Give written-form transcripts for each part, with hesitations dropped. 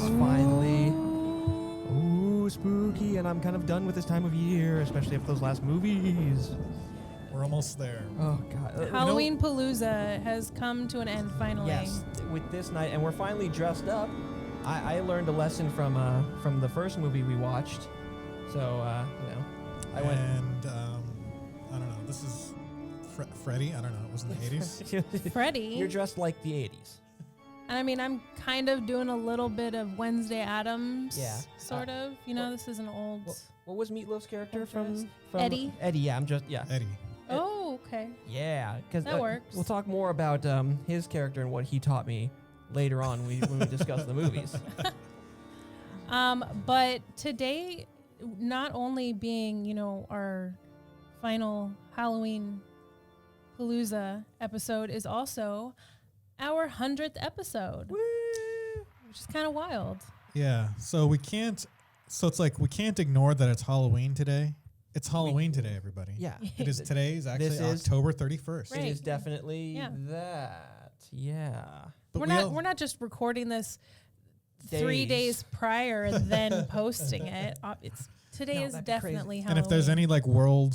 Yes, finally. Ooh, spooky, and I'm kind of done with this time of year, especially after those last movies. We're almost there. Oh, God. Halloween Palooza has come to an end finally. Yes, with this night, and we're finally dressed up. I learned a lesson from the first movie we watched. So, I went... And, I don't know, this is Freddy? I don't know, it was in the 80s? Freddy. You're dressed like the 80s. And I mean, I'm kind of doing a little bit of Wednesday Addams. Yeah. Sort of. You know, this is an old... What was Meatloaf's character from Eddie? Eddie, yeah, Eddie. Oh, okay. Yeah, because That works. We'll talk more about his character and what he taught me later on when we discuss the movies. But today, not only being, our final Halloween Palooza episode is also our 100th episode. Woo! Which is kind of wild. Yeah, so we can't ignore that it's Halloween today. It's Halloween today, everybody. Yeah. It is today's actually This is- October 31st. Right. It is definitely Yeah. that. Yeah. But We're not just recording this 3 days prior and then posting it. Today is that'd be crazy. definitely And Halloween. if there's any world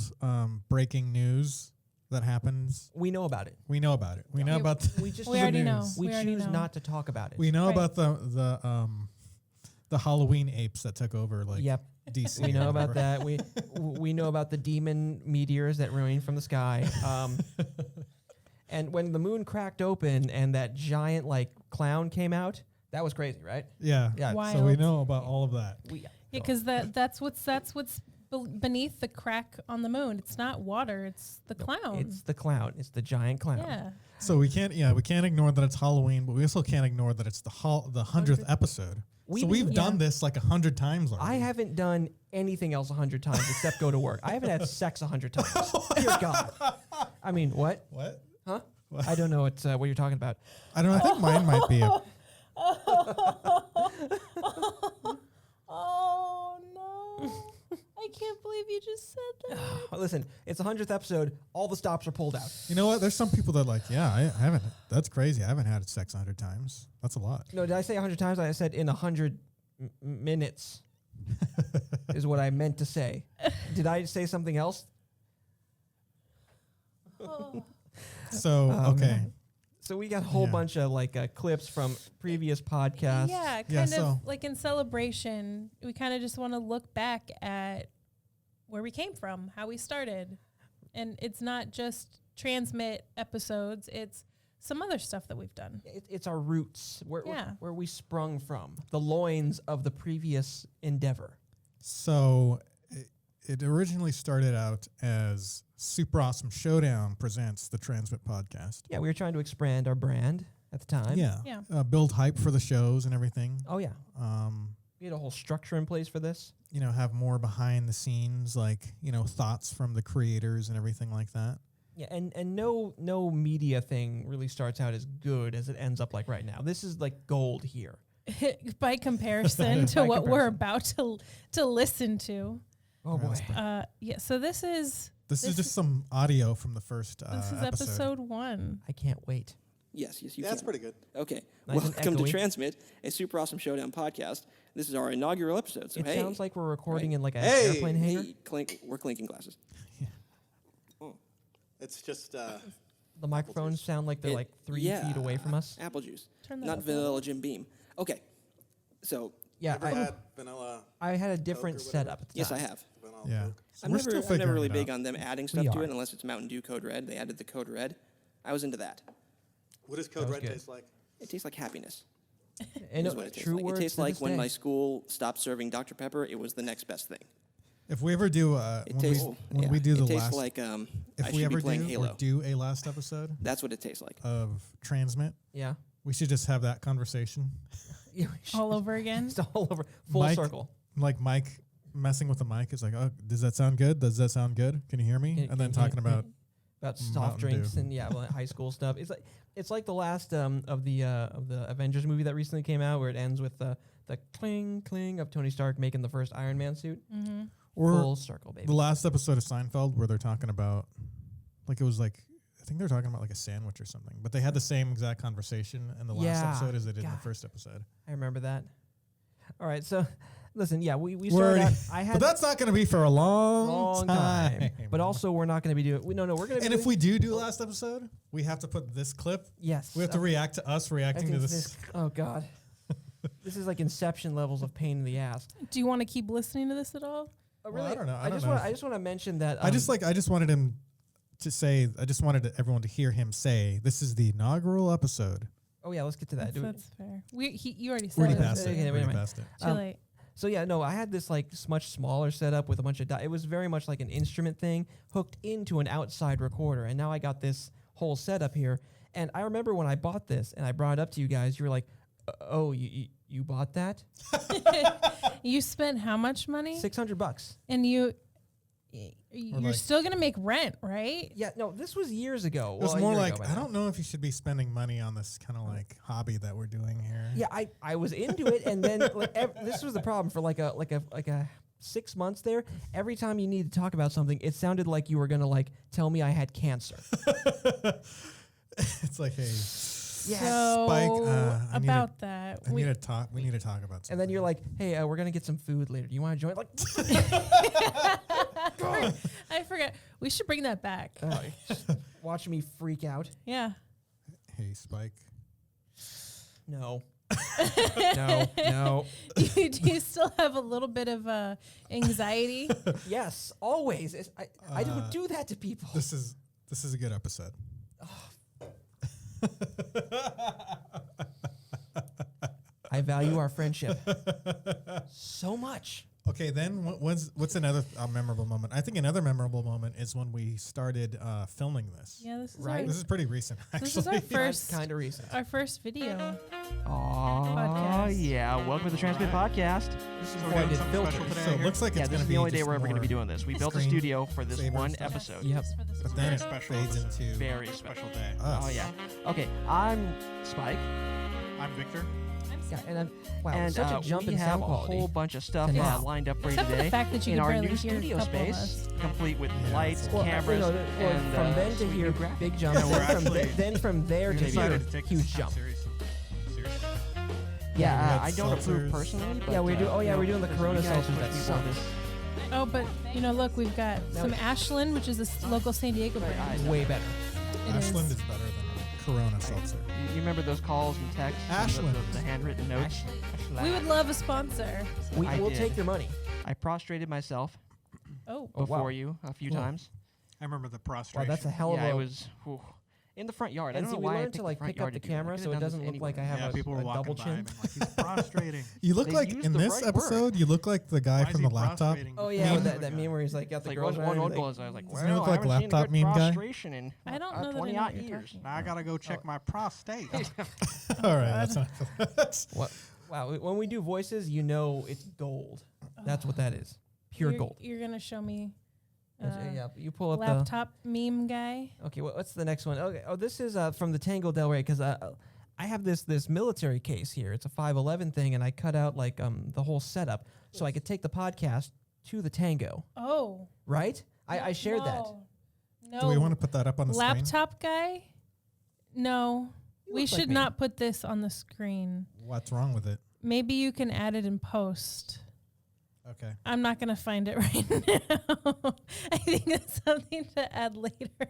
breaking news that happens, We know about it. we know about it. We know about We just We already know. news. We We already choose know. not to talk about it. We know Right. about the Halloween apes that took over Yep. DC. We or know about whatever. that. We know about the demon meteors that rain from the sky. And when the moon cracked open and that giant clown came out, that was crazy, right? Yeah. Yeah. So we Wild. know about all of that. We, Yeah, because that's what's beneath the crack on the moon. It's not water. It's the clown. It's the clown. It's the giant clown. Yeah. So we can't ignore that it's Halloween, but we also can't ignore that it's the 100th episode. We've done this 100 times already. I haven't done anything else 100 times except go to work. I haven't had sex 100 times. Dear God. I mean, what? What? Huh? I don't know what you're talking about. I don't know. I think mine might be. Oh no! I can't believe you just said that. Listen, it's the 100th episode. All the stops are pulled out. You know what? There's some people that I haven't. That's crazy. I haven't had sex 100 times. That's a lot. No, did I say 100 times? I said in 100 minutes is what I meant to say. Did I say something else? So, okay. Man. So we got a whole bunch of clips from previous podcasts. Yeah, Yeah, kind so- of like in celebration, we kind of just want to look back at where we came from, how we started. And it's not just transmit episodes, it's some other stuff that we've done. It's our roots, Yeah. where we sprung from, the loins of the previous endeavor. So it originally started out as Super Awesome Showdown presents the Transmit podcast. Yeah, we were trying to expand our brand at the time. Yeah. Build hype for the shows and everything. Oh, yeah. We had a whole structure in place for this. Have more behind the scenes, thoughts from the creators and everything like that. Yeah, and no media thing really starts out as good as it ends up like right now. This is like gold here. By comparison to By what we're comparison. about to listen to. Oh boy. So this is This is just some audio from the first this is episode 1. I can't wait. Yes, you That's can. pretty good. Okay. Nice and Welcome to echoey. Transmit, a super awesome showdown podcast. This is our inaugural episode. So It hey, sounds like we're recording Right. in like an Hey! airplane hangar. hey, we're clinking glasses. It's just The microphones sound like they're It- like 3 yeah, feet away from us. Apple juice, Turn that not up. vanilla Jim Beam. Okay. So Yeah, ever had vanilla. I had a different Coke or whatever? setup. At the yes, time. I have. Vanilla Yeah. Coke. So I'm we're never, still I'm never figuring really it big out. on them adding stuff We to are. it unless it's Mountain Dew Code Red. They added the Code Red. I was into that. What does Code was Red good. taste like? It tastes like happiness. And Is what it tastes true like. words It tastes to like this when day. my school stopped serving Dr. Pepper. It was the next best thing. If we ever do, It when tastes. we yeah, do the it tastes last, like I if should we be ever playing do Halo. or do a last episode That's what it tastes like. of Transmit, Yeah. we should just have that conversation. Yeah, we should- All over again. Just all over. Full Mike- circle. Like Mike messing with the mic is like, oh, does that sound good? Does that sound good? Can you hear me? Can- And then can- talking about About soft Mountain drinks Dew. and high school stuff. It's like the last of the Avengers movie that recently came out, where it ends with the cling cling of Tony Stark making the first Iron Man suit. Mm-hmm. or Full circle, baby. the last episode of Seinfeld where they're talking about, like it was like, I think they're talking about like a sandwich or something, but they had the same exact conversation in the last Yeah, episode as they did in God. the first episode. I remember that. All right, so listen, yeah, we We're started out. already- I had but that's not going to be for a long time. But also, we're not going to be doing. No, we're going to. And if we do last episode, we have to put this clip. yes, We have to react to us reacting to this. Oh God, this is like Inception levels of pain in the ass. Do you want to keep listening to this at all? Oh, Well, I don't know. I don't just know want. if- I just want to mention that. I just wanted him to say. I just wanted everyone to hear him say, "This is the inaugural episode." Oh yeah, let's get to that. That's fair. You already We already said passed it. Okay, We wait a already minute. passed it. Too late. So yeah, no, I had this like much smaller setup with a bunch of. It was very much like an instrument thing hooked into an outside recorder, and now I got this whole setup here. And I remember when I bought this and I brought it up to you guys, you were like, "Oh, you bought that? You spent how much money? $600." And you're like- still gonna make rent, right? Yeah, no, this was years ago. It was Well, a more year like, ago by I now. don't know if you should be spending money on this kind of like hobby that we're doing here. Yeah, I was into it, and then like this was the problem for like a 6 months there. Every time you needed to talk about something, it sounded like you were gonna like tell me I had cancer. It's like, hey, Yes. So Spike, I need to- about that, we need to talk about something. And then you're like, "Hey, we're gonna get some food later. Do you want to join?" Like, I forgot. We should bring that back. just watch me freak out. Yeah. hey, Spike. No, no. Do you still have a little bit of anxiety? Yes, always. I don't do that to people. This is a good episode. I value our friendship so much. Okay, then what's another memorable moment? I think another memorable moment is when we started filming this. Yeah, this is Right. This is pretty recent, actually. This is our first Kind of recent. our first video. Oh, Podcast. yeah. Welcome to the Transmit Podcast. This is So we're why I doing did something filters. special today So it here? looks like Yeah, it's this going is to the be only day just we're ever going to be more doing this. We built a screen studio for this saver one stuff. episode. Yep. But then it special fades episode. into Very Special special. day. us. Oh, yeah. Okay, I'm Spike. I'm Victor. Yeah, and wow, and such a jump we in have sound a quality. whole bunch of stuff Today. lined up for you Except for the today fact that you in can our barely new hear a studio couple of space, us. complete with Yeah, lights, that's Well, cameras, and from then to sweet here, new graphics. big jump. And we're Then from, actually- then from there to We're gonna here, be- to take huge this jump. seriously. Yeah, had I don't approve seltzers. personally. But, Yeah, we're doing. Oh yeah, you we're know, doing the because Corona you guys seltzers push that me suck. for this. Oh, but look, we've got Now some we- Ashland, which is a local San Diego brand. Way better. It is. Ashland is better than Corona seltzer. You remember those calls and texts? and Ashland. The handwritten notes? We would love a sponsor. I We'll did. take your money. I prostrated myself Oh, Oh, before wow. you a few Wow. times. I remember the Wow, prostration. that's a hell of Yeah, a. it was in the front yard. I And don't see, know we why I learned picked to the like front pick up yard the to do it. I camera could've so it done this doesn't look like I anywhere. have people were a walking double by chin. and being like, he's prostrating. You look They like used in the this right episode. word. You look like the guy Why is from he the laptop. prostrating? Oh yeah, Meme? that meme where he's like got It's the like girls one around. one he's goal like, is I was like, Doesn't he well, look I like haven't seen a laptop good meme guy? prostration in I don't know that 20 I know odd what you're years. talking Now I gotta go check my prostate. All right, that's not. What? Wow, when we do voices, you know it's gold. That's what that is. Pure gold. You're gonna show me Yeah, you pull up laptop meme guy. the. Okay, what's the next one? Okay, oh, this is from the Tango Del Rey because I have this military case here. It's a 511 thing, and I cut out like the whole setup so I could take the podcast to the Tango. Oh, Right? I shared that. No, Do we want to put that up on the screen? laptop guy? No, we looks like should me. not put this on the screen. What's wrong with it? Maybe you can add it in post. Okay. I'm not gonna find it right now. I think it's something to add later,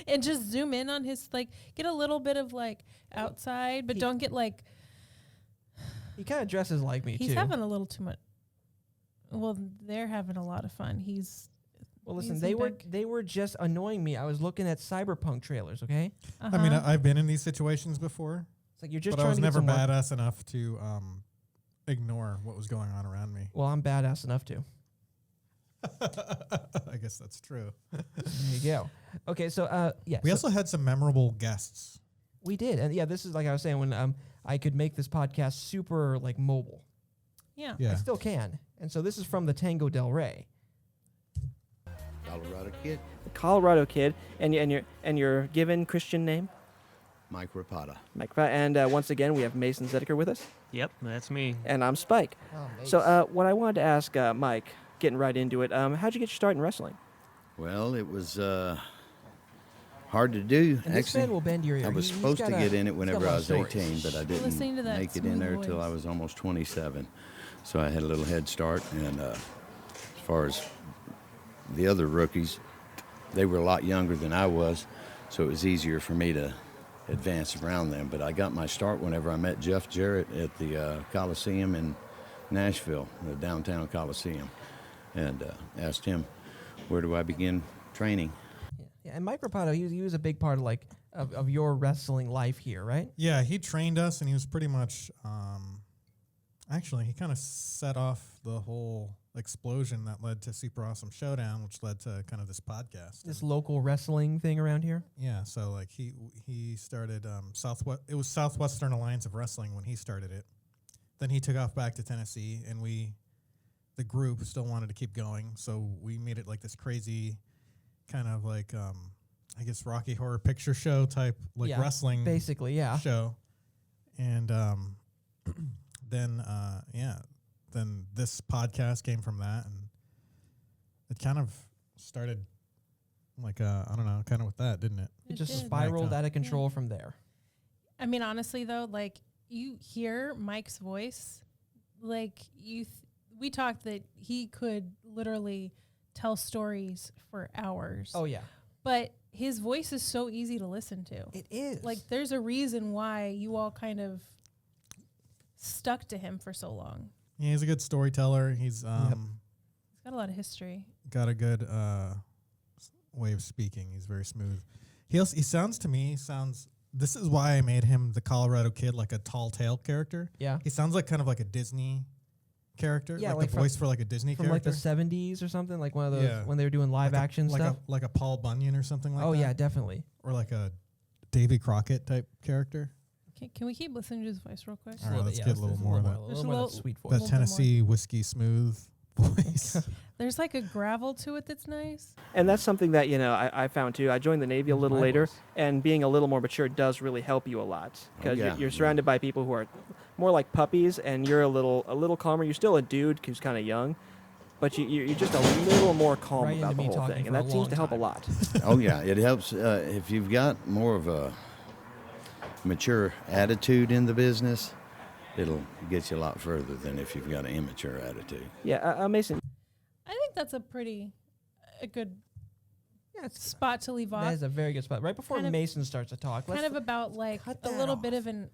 and just zoom in on his get a little bit of outside, but He- don't get He kind of dresses like me he's too. having a little too much. Well, they're having a lot of fun. Well, listen, he's they in were back. they were just annoying me. I was looking at cyberpunk trailers. Okay, I mean, Uh-huh. I've been in these situations before, it's like you're just but I trying was to get never some work. badass enough to ignore what was going on around me. Well, I'm badass enough to. I guess that's true. There you go. Okay, so yeah, We so also had some memorable guests. we did, and yeah, this is like I was saying when I could make this podcast super mobile. yeah. Yeah. I still can, and so this is from the Tango Del Rey. Colorado kid, Colorado kid, and your given Christian name, Mike Rapata. Mike. And once again, we have Mason Zedeker with us, Yep, that's me. and I'm Spike. So what I wanted to ask Mike, getting right into it, how'd you get your start in wrestling? Well, it was hard to do. And this man will bend your ear. I was He's supposed to got get in it he's got whenever a lot I of was stories. 18, but I Listening to didn't that make it in smooth there till I voice. was almost 27. so I had a little head start. And as far as the other rookies, they were a lot younger than I was, so it was easier for me to advance around them. But I got my start whenever I met Jeff Jarrett at the Coliseum in Nashville, the downtown Coliseum, and asked him, where do I begin training? Yeah, and Mike Rapato, he was a big part of your wrestling life here, right? Yeah, he trained us, and he was pretty much, actually, he kind of set off the whole explosion that led to Super Awesome Showdown, which led to kind of this podcast. This local wrestling thing around here. Yeah, so like he started it was Southwestern Alliance of Wrestling when he started it. Then he took off back to Tennessee, and the group still wanted to keep going, so we made it like this crazy kind of like I guess Rocky Horror Picture Show type wrestling basically, yeah. show. And then this podcast came from that, and it kind of started like I don't know, kind of with that, didn't it? It just did. spiraled out of control from there. I mean, honestly, though, like you hear Mike's voice, like we talked that he could literally tell stories for hours. Oh yeah, but his voice is so easy to listen to. it is. Like, there's a reason why you all kind of stuck to him for so long. Yeah, he's a good storyteller. He's He's got a lot of history. got a good way of speaking. He's very smooth. He sounds to me, this is why I made him the Colorado Kid, like a tall tale character. Yeah. He sounds like kind of like a Disney character. Yeah, like the voice for like a Disney from character. like the 70s or something, like one of those Yeah. when they were doing live action stuff. Like a Paul Bunyan or something like that. Oh yeah, definitely. Or like a Davy Crockett type character. Can we keep listening to his voice real quick? All right, let's get a little more of that. A little more of that sweet voice. That little bit more. Tennessee whiskey smooth voice. There's like a gravel to it that's nice. And that's something that, I found too. I joined the Navy a little My later, voice. and being a little more mature does really help you a lot. Because yeah. you're surrounded by people who are more like puppies, and you're a little calmer. You're still a dude who's kind of young, but you're just a little more calm Right about into the me whole talking thing. for And a that seems long to help a time. lot. Oh yeah, it helps if you've got more of a mature attitude in the business. It'll get you a lot further than if you've got an immature attitude. Yeah, Mason, I think that's a good spot to leave That off. is a very good spot. Right before Kind of- Mason starts to talk, Kind of about like cut a that little off. bit of an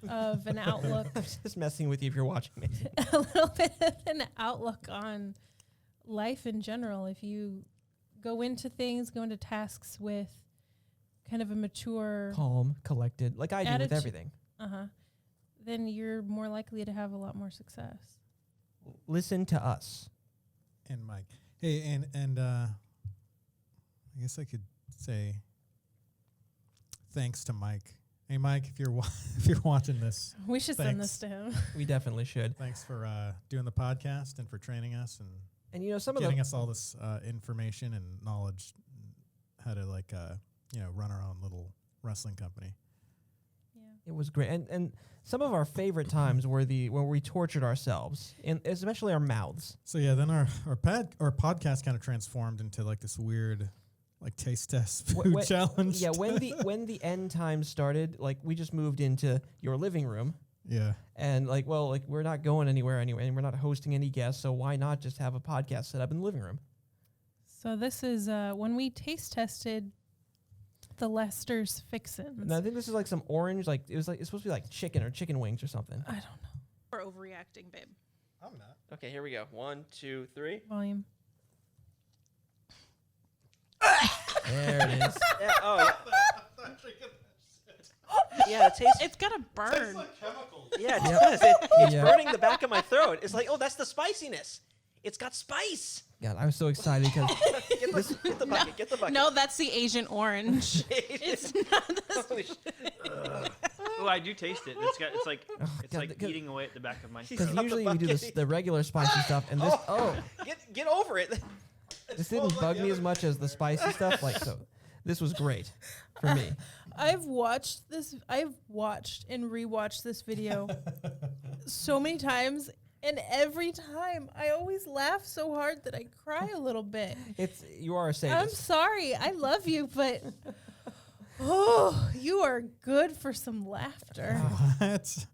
of an outlook, I'm just messing with you if you're watching Mason. a little bit of an outlook on life in general. If you go into tasks with kind of a mature, Calm, collected, like I do with Attitude. everything. then you're more likely to have a lot more success. Listen to us. And Mike. Hey, and I guess I could say thanks to Mike. Hey, Mike, if you're watching this, We should send this Thanks. to him. We definitely should. thanks for doing the podcast and for training us and And some of getting the us all this information and knowledge, how to run our own little wrestling company. it was great. And some of our favorite times were when we tortured ourselves, and especially our mouths. So yeah, then our podcast kind of transformed into like this weird like taste test food challenge. Yeah, when the end time started, like we just moved into your living room. Yeah. And we're not going anywhere anyway, and we're not hosting any guests, so why not just have a podcast set up in the living room? So this is when we taste tested the Lester's Fixins. And I think this is like some orange, it's supposed to be like chicken or chicken wings or something. I don't know. We're overreacting, babe. I'm not. Okay, here we go. 1, 2, 3. Volume. There it is. Yeah, oh, yeah, it tastes. It's got a burn. Yeah, it does. It's Yeah. burning the back of my throat. It's like, oh, that's the spiciness. It's got spice. God, I was so excited because Get the bucket. Get the bucket. No, that's the Agent Orange. It's not the Holy shit. Oh, I do taste it. It's like God, eating away at the back of my because throat. Stop the usually we do bucket. the regular spicy stuff, and this Get over it. this didn't bug me as much as the spicy stuff. So this was great for me. I've watched and rewatched this video so many times, and every time I always laugh so hard that I cry a little bit. You are a I'm sadist. sorry. I love you, but oh, you are good for some laughter. What?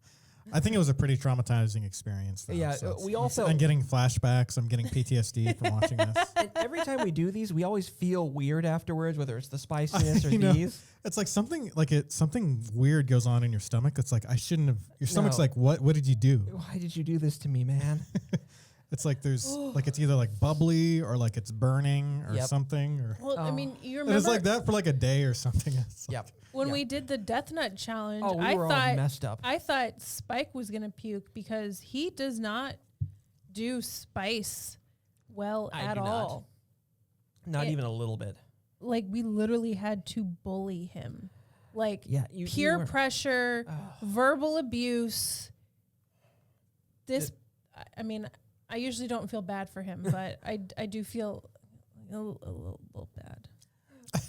I think it was a pretty traumatizing experience. Though, Yeah, so we all felt. I'm getting flashbacks. I'm getting PTSD from watching this. And every time we do these, we always feel weird afterwards, whether it's the spiciness or You know, these. It's like something weird goes on in your stomach. It's like I shouldn't have. Your stomach's No. like, what did you do? Why did you do this to me, man? It's like there's like it's either like bubbly or like it's burning or Yep. something. Or Well, I Oh. mean, you and remember it's like that for like a day or something. It's like- Yep. when Yeah. we did the Death Nut challenge? Oh, we I were all thought messed up. I thought Spike was gonna puke because he does not do spice well I at do not. all. Not It- even a little bit. Like we literally had to bully him, like Yeah, you peer were- pressure, verbal abuse. This, I mean, I usually don't feel bad for him, but I do feel a little bad.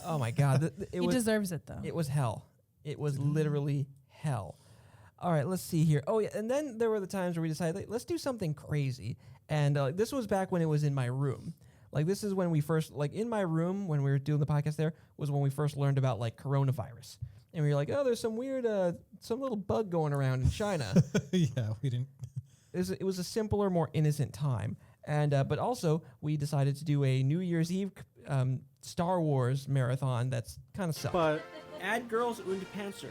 Oh my God, it He was deserves it though. it was hell. It was literally hell. All right, let's see here. Oh yeah, and then there were the times where we decided, like, let's do something crazy. And this was back when it was in my room. Like this is when we first, like in my room when we were doing the podcast. There was when we first learned about like coronavirus, and we were like, oh, there's some weird, some little bug going around in China. yeah, we didn't. It was a simpler, more innocent time. And but also we decided to do a New Year's Eve Star Wars marathon. That's kind of sucked. But add Girls und Panzer.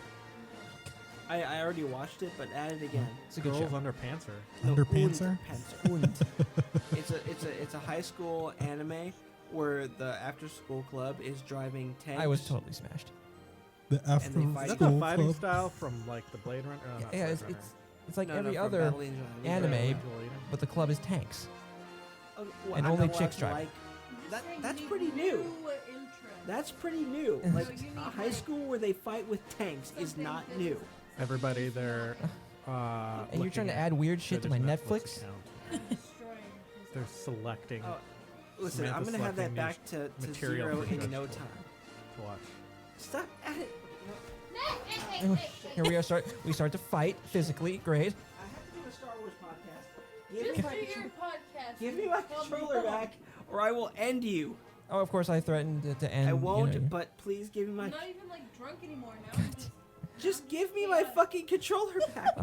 I already watched it, but add it again. It's a good Girls show. under Panzer. No, Underpantser? und Panzer. it's a high school anime where the after school club is driving tanks. I was totally smashed. The after they fight. Is that school the fighting club. style from like the Blade Runner? No, not Yeah, Blade it's like No, every from other Battle Angel anime, Runner. but the club is tanks. Oh, and I'm only not chicks allowed drive. to that's pretty new. That's pretty new. Like a high school where they fight with tanks is not new. Everybody there. And you're trying to add weird shit to my Netflix? account. They're selecting Oh, listen, I'm Samantha's gonna have that selecting back to material zero for in this no show. time. to watch. Stop at it. Here we are. We start to fight physically. Great. I have to do a Star Wars podcast. Give me my controller back, or I will end you. Oh, of course I threatened to end. I won't, You know, but please give me my. I'm not even like drunk anymore now. Just give me my fucking controller back.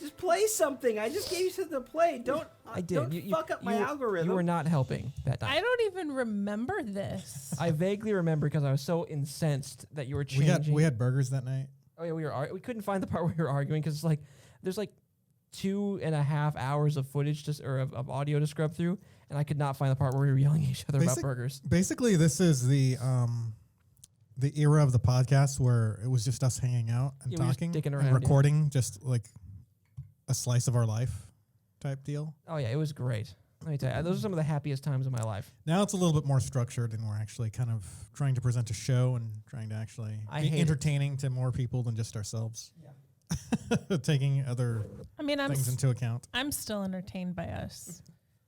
Just play something. I just gave you something to play. Don't. I did. Don't You- fuck up my you were- algorithm. You were not helping that time. I don't even remember this. I vaguely remember because I was so incensed that you were We changing. had burgers that night. Oh yeah, we couldn't find the part where we were arguing because like there's like 2.5 hours of footage of audio to scrub through, and I could not find the part where we were yelling at each other about burgers. Basically, this is the era of the podcast where it was just us hanging out and Yeah, we were just talking dicking and around, yeah. recording just like a slice of our life type deal. Oh yeah, it was great. Let me tell you, those are some of the happiest times of my life. Now it's a little bit more structured, and we're actually kind of trying to present a show and trying to actually I be hate it. entertaining to more people than just ourselves. Yeah. Taking other I mean, things into account. I'm still entertained by us.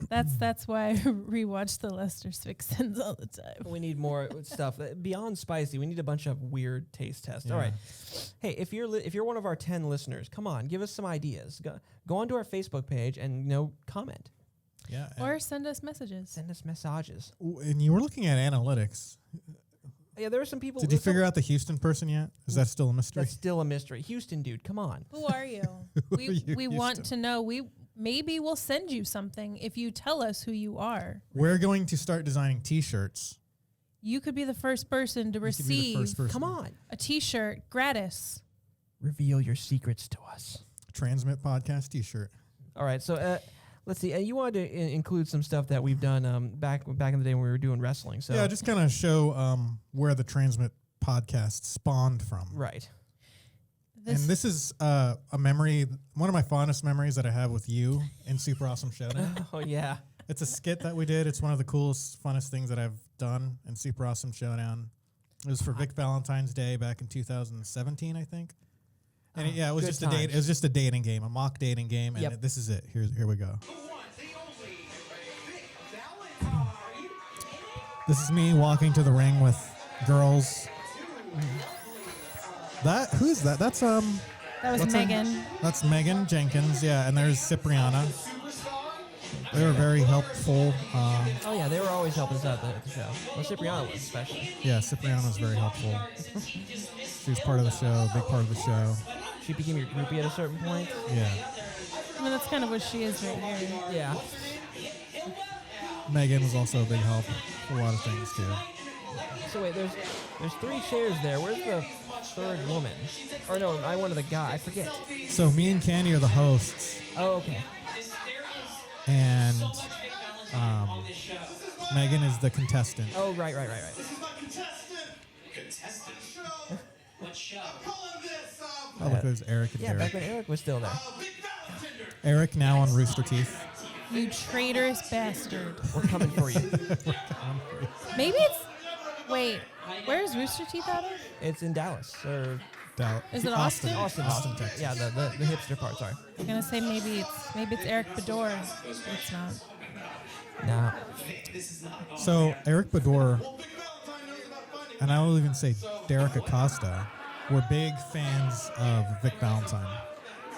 That's why I rewatch the Lester Vixens all the time. We need more stuff beyond spicy. We need a bunch of weird taste tests. All Yeah. right. Hey, if you're one of our 10 listeners, come on, give us some ideas. Go onto our Facebook page and comment. Yeah. Or send us messages. Send us messages. And you were looking at analytics. Yeah, there are some people. Did you figure out the Houston person yet? Is that still a mystery? That's still a mystery. Houston, dude, come on. Who are you? Who are we you, we want Houston? to know. Maybe we'll send you something if you tell us who you are. We're going to start designing T-shirts. You could be the first person to You could be the receive first person. Come on. a T-shirt gratis. Reveal your secrets to us. Transmit podcast T-shirt. All right, so let's see. You wanted to include some stuff that we've done back in the day when we were doing wrestling. So Yeah, just kind of show where the Transmit podcast spawned from. right. And this is a memory, one of my fondest memories that I have with you in Super Awesome Showdown. Oh yeah. It's a skit that we did. It's one of the coolest, funnest things that I've done in Super Awesome Showdown. It was for Vic Valentine's Day back in 2017, I think. And it was good just a date. times. It was just a dating game, a mock dating game, and Yep. this is it. Here we go. This is me walking to the ring with girls. Who is that? That's That was what's her- Megan. That's Megan Jenkins, yeah, and there's Cipriana. They were very helpful. Oh yeah, they were always helping us out at the show. Well, Cipriano was especially. Yeah, Cipriana was very helpful. She was part of the show, big part of the show. she became your groupie at a certain point. Yeah. I mean, that's kind of what she is right here. Yeah. Megan was also a big help for a lot of things too. So wait, there's 3 chairs there. Where's the third woman? Or no, I wanted the guy. I forget. So me and Candy are the hosts, Oh, okay. and Megan is the contestant. Oh, right. Oh, look, there's Eric and Yeah, back Derek. when Eric was still there. Eric now on Rooster Teeth. You traitorous bastard. We're coming for you. Maybe it's. Wait, where's Rooster Teeth out of? It's in Dallas or Is it Austin? Austin, Texas. Yeah, the hipster part. Sorry. I'm gonna say maybe it's Eric Bador. It's not. No. So Eric Bador, and I will even say Derek Acosta, were big fans of Vic Valentine.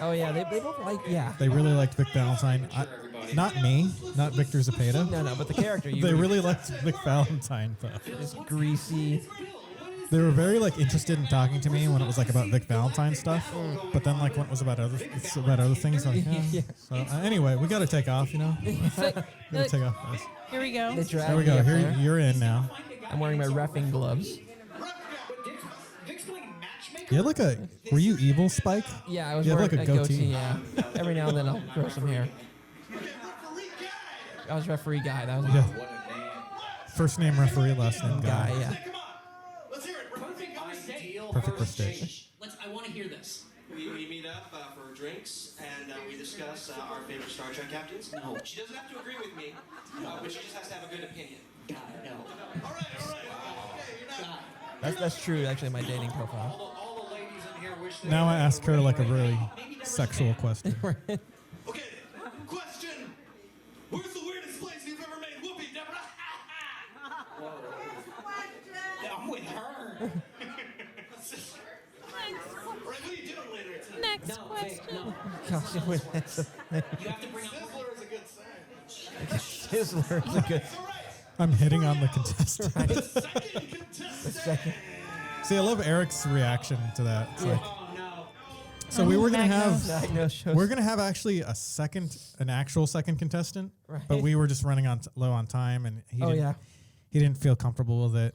Oh yeah, they both like They really liked Vic Valentine. Not me, not Victor Zepeda. No, but the character. They really liked Vic Valentine though. It's greasy. They were very interested in talking to me when it was about Vic Valentine stuff, but then when it was about other things. Yeah. So anyway, we got to take off. We gotta take off. Guys. Here we go. They drag There we me go. up Here there. you're in now. I'm wearing my reffing gloves. You had were you evil, Spike? Yeah, I was You had wearing a goatee. Yeah. Every now and then I'll grow some hair. I was referee guy. That was Yeah. First name referee, last name guy. guy. Yeah. Let's hear it. Perfect for stage. I want to hear this. We meet up for drinks and we discuss our favorite Star Trek captains. No. She doesn't have to agree with me, but she just has to have a good opinion. God, no. All right. Okay, you're not. That's true. Actually, my dating profile. All the ladies in here wish they Now I were ask her a Maybe really never sexual met. question. Okay, question. Where's the weirdest place you've ever made whoopee, Deborah? I'm with her. What are you doing later tonight? Next question. Gosh, it was- that's a thing. You have to bring up Sizzler is a good sign. Sizzler is a good. I'm hitting on the contestant. Right. Second contestant. The second. See, I love Eric's reaction to that. It's Yeah. Oh no. so we were gonna Magno. have No shows. we're gonna have actually an actual second contestant, Right. but we were just running low on time, and he didn't feel comfortable with it,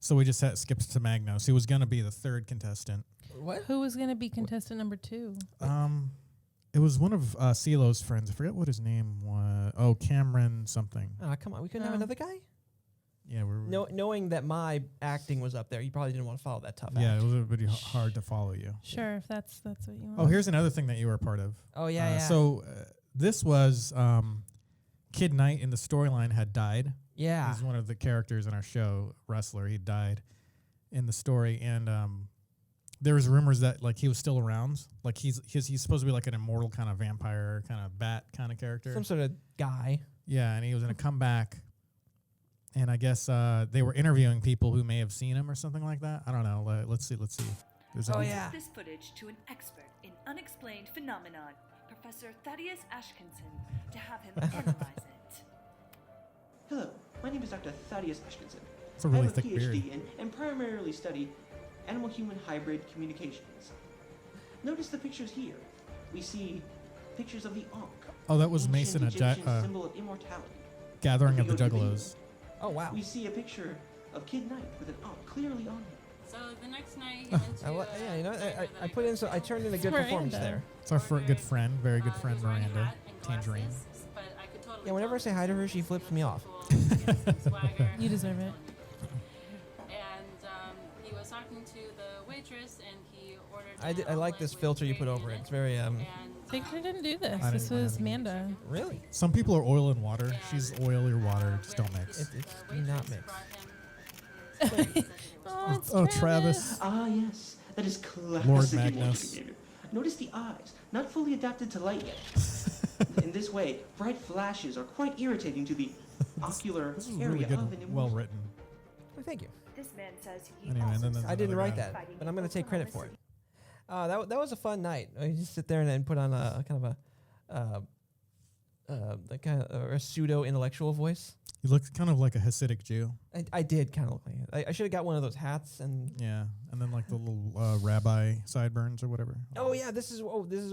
so we just skipped to Magno. So he was gonna be the third contestant. What? Who was gonna be contestant number 2? It was one of CeeLo's friends. I forget what his name was. Oh, Cameron something. Oh, come on. We couldn't have No. another guy? Yeah, Knowing that my acting was up there, you probably didn't want to follow that tough yeah, act. it was a bit hard to follow you. Sure, if that's what you want. Oh, here's another thing that you were a part of. Oh, yeah. So this was Kid Knight in the storyline had died. Yeah. He's one of the characters in our show, wrestler. He died in the story, and there was rumors that he was still around. He's supposed to be an immortal kind of vampire, kind of bat kind of character. Some sort of guy. Yeah, and he was going to come back. And I guess they were interviewing people who may have seen him or something like that. I don't know. Let's see. There's This footage to an expert in unexplained phenomenon, Professor Thaddeus Ashkinson, to have him analyze it. Hello, my name is Dr. Thaddeus Ashkinson. It's a really I have a thick PhD beard. and primarily study animal-human hybrid communications. Notice the pictures here. We see pictures of the Ankh. Oh, that was ancient Mason, Egyptian symbol of immortality. Gathering If of we the go to Juggalos. Oh, wow. We see a picture of Kid Knight with an Ankh clearly on him. So the next night he went to, Yeah, you know, I put in I turned in a good Miranda. performance there. It's our good friend, very good he friend was wearing a Miranda, hat and Tangerine. glasses, but I could totally Yeah, whenever I say hi to her, she flips me off. Swagger. You deserve it. And he was talking to the waitress, and he ordered. I like this filter you put over it. It's very And Victor didn't do this. I This didn't- I was haven't. Manda. really. Some people are oil and water. She's oil or water. Just don't mix. It's do not mix. Oh, Travis. Ah, yes, that is classic Lord emotion Magnus. behavior. Notice the eyes, not fully adapted to light yet. In this way, bright flashes are quite irritating to the ocular This is area really good, of an emotion. well written. Oh, thank you. This man says he Anyway, and then there's I didn't another write guy. that, but I'm going to take credit for it. That was a fun night. You just sit there and put on a kind of the kind of or a pseudo intellectual voice. You look kind of like a Hasidic Jew. I did kind of look like it. I should have got one of those hats and. Yeah, and then like the little rabbi sideburns or whatever. Oh yeah, this is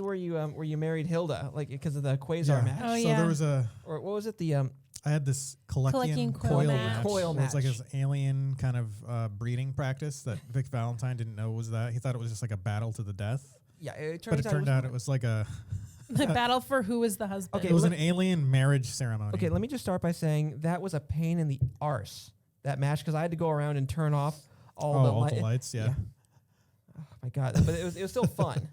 where you married Hilda, like because of the quasar match. Oh, so yeah. there was Or what was it? The I had this Collection coil match. Coil where it's like match. this alien kind of breeding practice that Vic Valentine didn't know was that. He thought it was just like a battle to the death. Yeah, it But it turned out it was like a The battle for who is the husband. Okay, it was let- an alien marriage ceremony. Okay, let me just start by saying that was a pain in the arse, that match, because I had to go around and turn off all the lights, yeah. Oh my god, but it was still fun.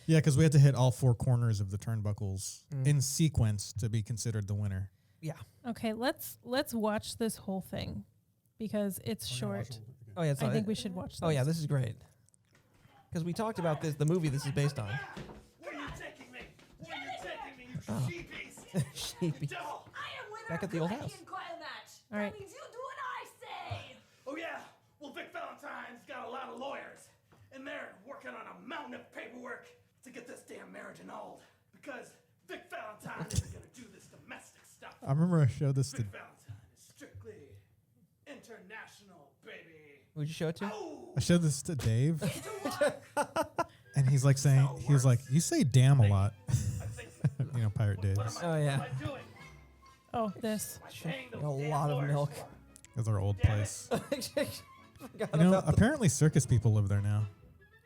Yeah, because we had to hit all four corners of the turnbuckles in sequence to be considered the winner. Yeah. Okay, let's watch this whole thing because it's short. Oh yeah, it's I not- think we should watch this. Oh yeah, this is great. Because we talked about the movie this is based on. Where are you taking me? Where are you taking me, you Oh. sheepies? Sheepy. Devil. Back at the old house. All right. You do what I say. Oh yeah. Well, Vic Valentine's got a lot of lawyers, and they're working on a mountain of paperwork to get this damn marriage annulled. Because Vic Valentine isn't gonna do this domestic stuff. I remember I showed this to Vic Valentine is strictly international, baby. Would you show it to? I showed this to Dave, and he's like saying he was like, "You say damn a lot," you know, Pirate Dave. Oh yeah. Oh, this. A lot of milk. That's our old place. Forgot You know, about the- apparently circus people live there now.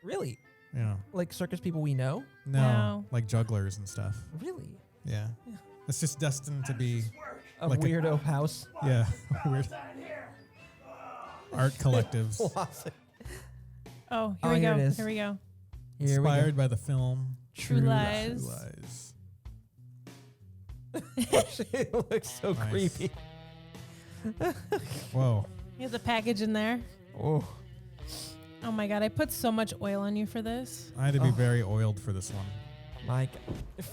Really? Yeah. Like circus people we know? No, like jugglers and stuff. Really? Yeah. It's just destined to be A like weirdo house. Yeah, weird art collectives. Oh, Oh, here we here go. it is. Here we go. Here we go. Inspired by the film True Lies. True Lies. It looks so Nice. creepy. Whoa. He has a package in there. Oh. Oh my god, I put so much oil on you for this. I had to be Oh. very oiled for this one. My God.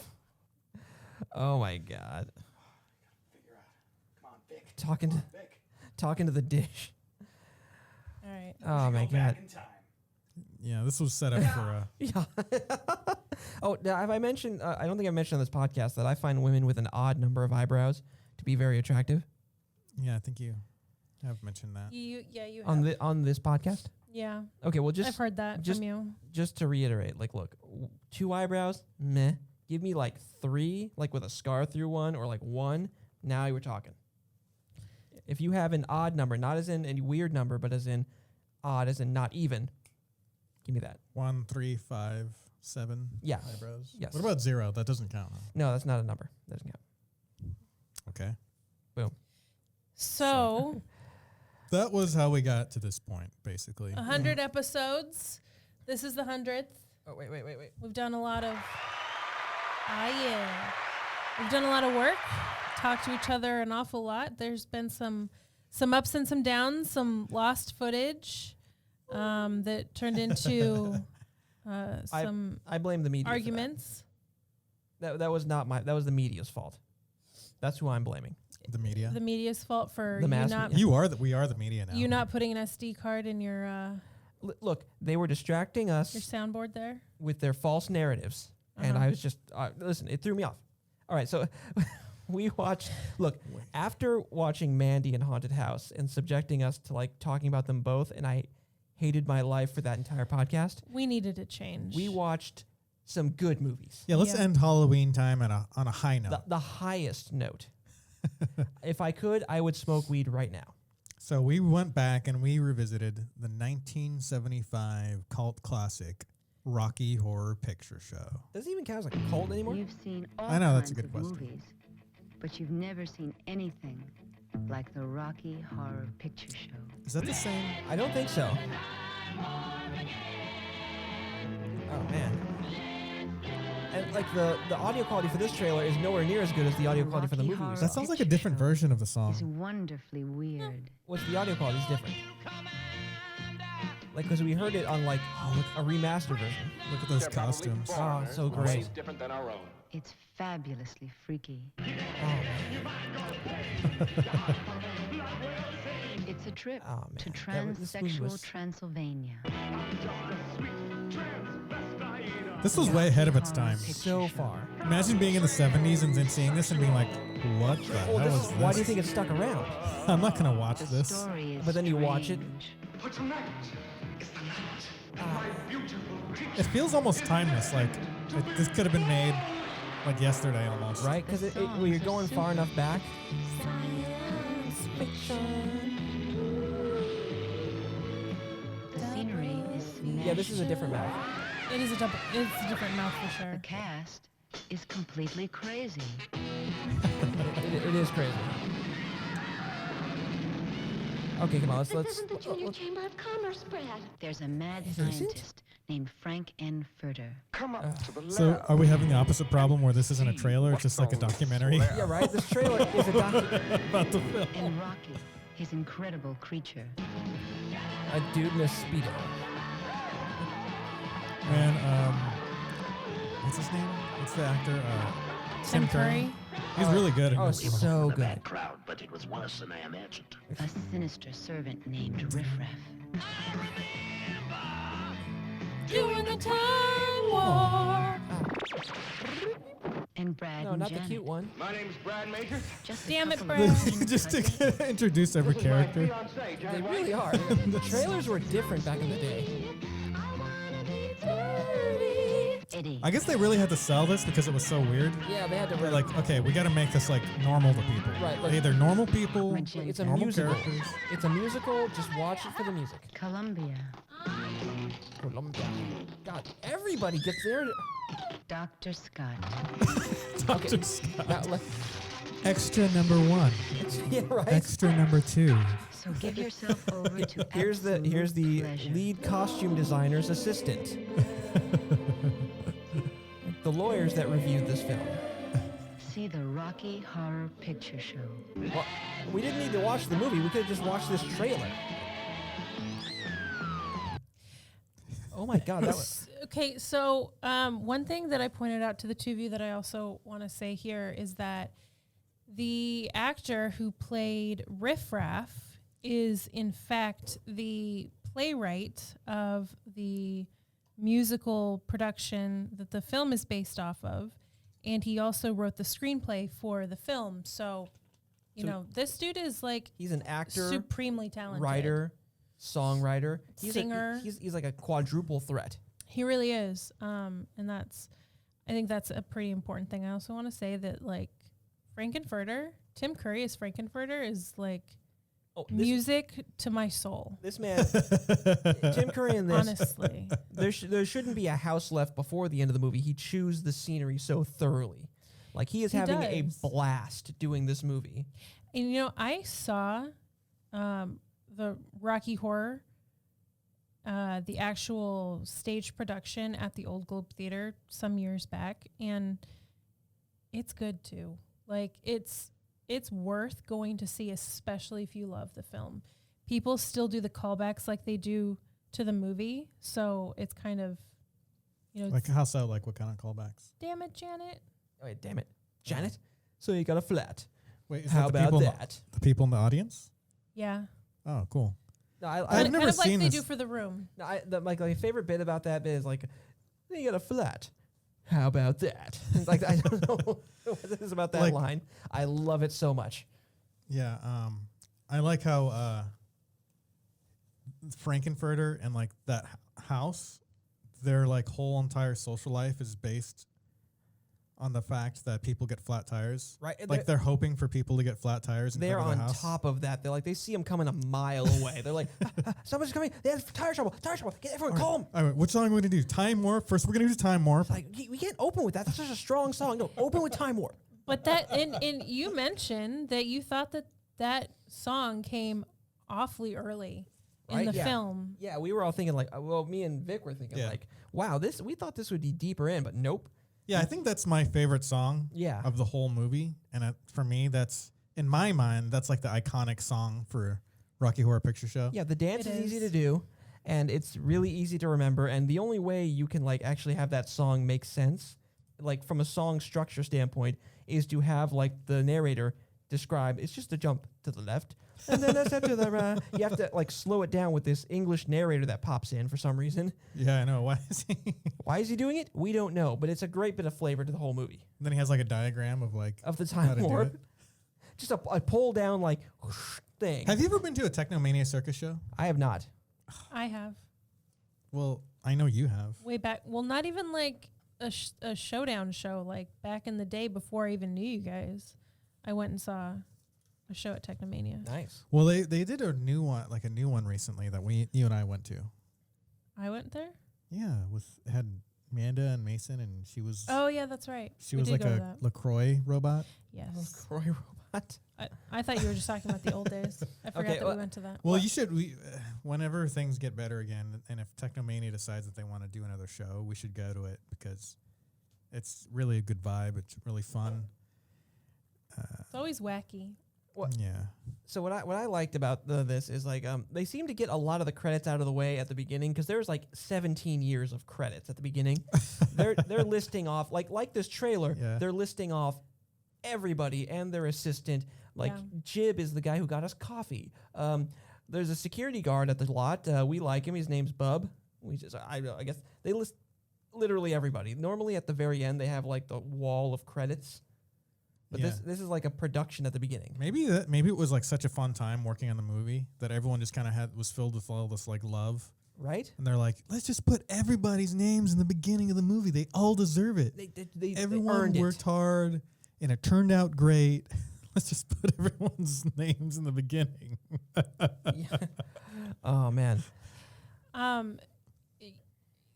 Oh my God. Talking to the dish. All right. Oh my God. Yeah, this was set up for Yeah. Oh, now have I mentioned? I don't think I mentioned on this podcast that I find women with an odd number of eyebrows to be very attractive yeah, I think you have mentioned that. You on this podcast. Yeah. Okay, well, I've heard that just from you. Just to reiterate, like, look, 2 eyebrows, meh. Give me like 3, like with a scar through one, or like 1. Now you were talking. If you have an odd number, not as in any weird number, but as in odd, as in not even, give me that. 1, 3, 5, 7 Yeah. eyebrows. Yes. What about 0? That doesn't count. Huh? No, that's not a number. Doesn't count. Okay. Boom. So, That was how we got to this point, basically. 100 episodes. This is the 100th. Oh, wait. We've done a lot of we've done a lot of work, talked to each other an awful lot. There's been some ups and some downs, some lost footage that turned into some I blame the media. for that. arguments. That was not that was the media's fault. That's who I'm blaming. The media. The media's fault for The you mass not media. We are the media now. you not putting an SD card in your Look, they were distracting us soundboard there. with their false narratives, and I was just listen. It threw me off. All right, so we watched. Look, after watching Mandy and Haunted House and subjecting us to like talking about them both, and I hated my life for that entire podcast. We needed a change. We watched some good movies. Yeah, let's end Halloween time on a high note. The highest note. If I could, I would smoke weed right now. So we went back and we revisited the 1975 cult classic Rocky Horror Picture Show. Does it even count as a cult anymore? You've seen all I know, that's a kinds good of question. movies, but you've never seen anything like the Rocky Horror Picture Show. Is that the same? I don't think so. Oh man. And like the audio quality for this trailer is nowhere near as good as the audio quality for the movie. we saw. That sounds like a different version of the song. It's wonderfully weird. What's the audio quality is different. Like, because we heard it on like a remastered version. Look at those costumes. Oh, so great. different than our own. It's fabulously freaky. It's a trip Oh, to man. This movie transsexual was- Transylvania. This was way ahead of its time. So far. Imagine being in the 70s and then seeing this and being like, what the hell is this? Why do you think it stuck around? I'm not going to watch this. But then you watch it. It feels almost timeless. Like, this could have been made like yesterday almost. Right? Because when you're going far enough back. Science fiction. The scenery is smashed. Yeah, this is a different mouth. It's a different mouth for sure. The cast is completely crazy. It is crazy. Okay, come on, let's the Junior Chamber of Commerce, Brad. There's a mad scientist named Frank N. Furter. Come up to the So are we having the opposite problem where this isn't a trailer, it's just like a documentary? Yeah, right? This trailer is a documentary. About the film. And Rocky, his incredible creature. A dude in a Speedo. Man, what's his name? What's the actor? Tim Curry. He's really good. Oh, so good. bad crowd, but it was worse than I imagined. A sinister servant named Riffraff. Doing the time war. And Brad No, and not the Janet. cute one. My name's Brad Major. Just a Damn it, couple Brad. of Just to introduce every character. They really are. The trailers were different back in the day. Eddie. I guess they really had to sell this because it was so weird. Yeah, they had to They're like, okay, we got to make this like normal to people. Right, like- Hey, they're normal people. It's a normal musical. characters. It's a musical. Just watch it for the music. Columbia. Columbia. God, everybody gets there. Dr. Scott. Dr. Scott. Now, let- Extra number 1. yeah, right. Extra number 2. So give yourself over to Here's the absolute pleasure. lead costume designer's assistant. The lawyers that reviewed this film. See the Rocky Horror Picture Show. Well, we didn't need to watch the movie. We could have just watched this trailer. Oh my God, that was Okay, so one thing that I pointed out to the two of you that I also want to say here is that the actor who played Riff Raff is in fact the playwright of the musical production that the film is based off of, and he also wrote the screenplay for the film. So, you know, this dude is like he's an actor, supremely talented, writer, songwriter, singer. He's like a quadruple threat. He really is, and I think that's a pretty important thing. I also want to say that like Frankenfurter, Tim Curry as Frankenfurter is like music to my soul. This man, Tim Curry in this, honestly, there shouldn't be a house left before the end of the movie. He chews the scenery so thoroughly. Like he is having a blast doing this movie. And you know, I saw the Rocky Horror, the actual stage production at the Old Globe Theater some years back, and it's good too. Like it's worth going to see, especially if you love the film. People still do the callbacks like they do to the movie, so it's kind of, you know, Like how so? Like what kind of callbacks? damn it, Janet. Oh, wait, damn it, Janet. So you got a flat. Wait, is how that the about people that? The people in the audience? Yeah. Oh, cool. No, I've Kind never of like seen they this. do for The Room. No, my favorite bit about that bit is like, you got a flat. How about that? It's like I don't know what it is about that Like- line. I love it so much. Yeah, I like how Frankenfurter and like that house, their like whole entire social life is based on the fact that people get flat tires. Right, and Like they're hoping for people to get flat tires. And They're cover on the house. top of that. They're like, they see him coming a mile away. They're like, someone's coming. They have tire trouble. Get everyone calm. All right, what song are we gonna do? Time Warp. First, we're gonna do Time Warp. Like we can't open with that. That's such a strong song. No, open with Time Warp. But that, and you mentioned that you thought that song came awfully early in Right? the Yeah. film. Yeah, we were all thinking like, well, me and Vic were thinking Yeah. like, wow, we thought this would be deeper in, but nope. Yeah, I think that's my favorite song. Yeah. Of the whole movie, and for me, that's in my mind, that's like the iconic song for Rocky Horror Picture Show. Yeah, the dance It is easy is. to do, and it's really easy to remember. And the only way you can like actually have that song make sense, like from a song structure standpoint, is to have like the narrator describe. It's just a jump to the left, and then a step to the right. You have to like slow it down with this English narrator that pops in for some reason. Yeah, I know. Why is he? Why is he doing it? We don't know, but it's a great bit of flavor to the whole movie. And then he has like a diagram of like Of the how time to do warp. it. Just a pull down like whoosh thing. Have you ever been to a Technomania circus show? I have not. I have Well, I know you have. way back. Well, not even like a showdown show. Like back in the day before I even knew you guys, I went and saw a show at Technomania. Nice. Well, they did a new one recently that you and I went to. I went there. Yeah, it had Amanda and Mason, and she was. Oh yeah, that's right. She We was did like go to a that. LaCroix robot. Yes. Croy robot. I thought you were just talking about the old days. I forgot that we went to that. Well, you should. Whenever things get better again, and if Technomania decides that they want to do another show, we should go to it because it's really a good vibe. It's really fun. It's always wacky. Yeah. So what I liked about this is like they seem to get a lot of the credits out of the way at the beginning because there's like 17 years of credits at the beginning. they're listing off like this trailer. Yeah. They're listing off everybody and their assistant. Like Yeah. Jib is the guy who got us coffee. There's a security guard at the lot. We like him. His name's Bub. I guess they list literally everybody. Normally at the very end they have like the wall of credits. But Yeah. this is like a production at the beginning. Maybe it was like such a fun time working on the movie that everyone just kind of was filled with all this like love. Right? And they're like, let's just put everybody's names in the beginning of the movie. They all deserve it. They Everyone earned worked it. hard, and it turned out great. Let's just put everyone's names in the beginning. Oh man.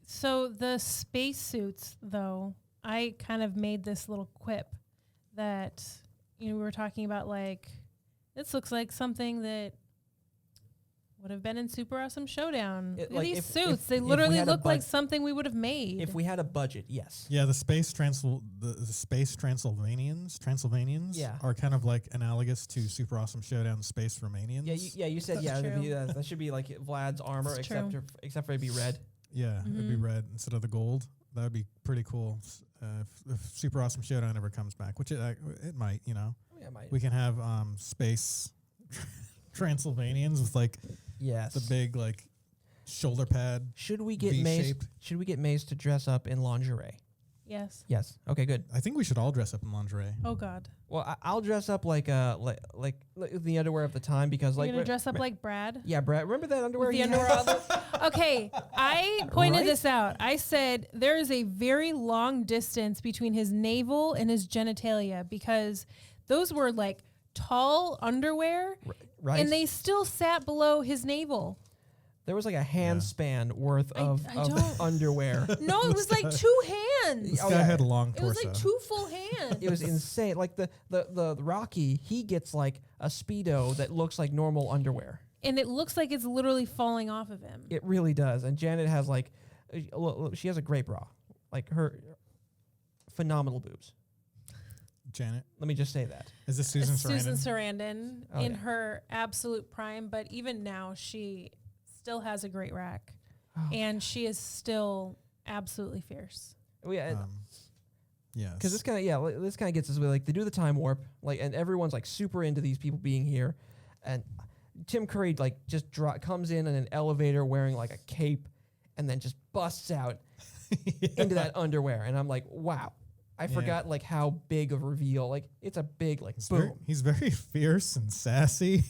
So the spacesuits, though, I kind of made this little quip that we were talking about. Like, this looks like something that would have been in Super Awesome Showdown. Look at like these if- suits, if- they if we literally had a look like bud- something we would have made. If we had a budget, yes. Yeah, the space Transylvanians Yeah. are kind of like analogous to Super Awesome Showdown Space Romanians. Yeah, you said That's yeah. true. That should be like Vlad's armor, That's except true. for it'd be red. Yeah, it'd be Mhm. red instead of the gold. That would be pretty cool if Super Awesome Showdown ever comes back, which it might, Yeah, it might. We can have space Transylvanians with like Yes. the big like shoulder pad. Should we get Mace? V-shaped. Should we get Mace to dress up in lingerie? Yes. Yes. Okay, good. I think we should all dress up in lingerie. Oh God. Well, I'll dress up like the underwear of the time because You're like gonna dress up like Brad? Yeah, Brad. Remember that underwear? With the he underwear had? on Okay, I pointed Right? this out. I said there is a very long distance between his navel and his genitalia because those were like tall underwear, Right. and they still sat below his navel. There was like a hand span worth of don't- underwear. No, it was like 2 hands. This guy had a long It was torso. like 2 full hands. It was insane. Like the Rocky, he gets like a Speedo that looks like normal underwear. And it looks like it's literally falling off of him. It really does. And Janet has like, she has a great bra, like her phenomenal boobs. Janet. Let me just say that. Is this Susan Sarandon? Susan Sarandon Oh, in yeah. her absolute prime, but even now she still has a great rack, Oh. and she is still absolutely fierce. Oh, yeah. Yes. Because this kind of gets us with like they do the time warp, like, and everyone's like super into these people being here, and Tim Curry like just comes in an elevator wearing like a cape, and then just busts out into that underwear, and I'm like, wow, I forgot like how big of a reveal. Like it's a big like boom. He's very fierce and sassy,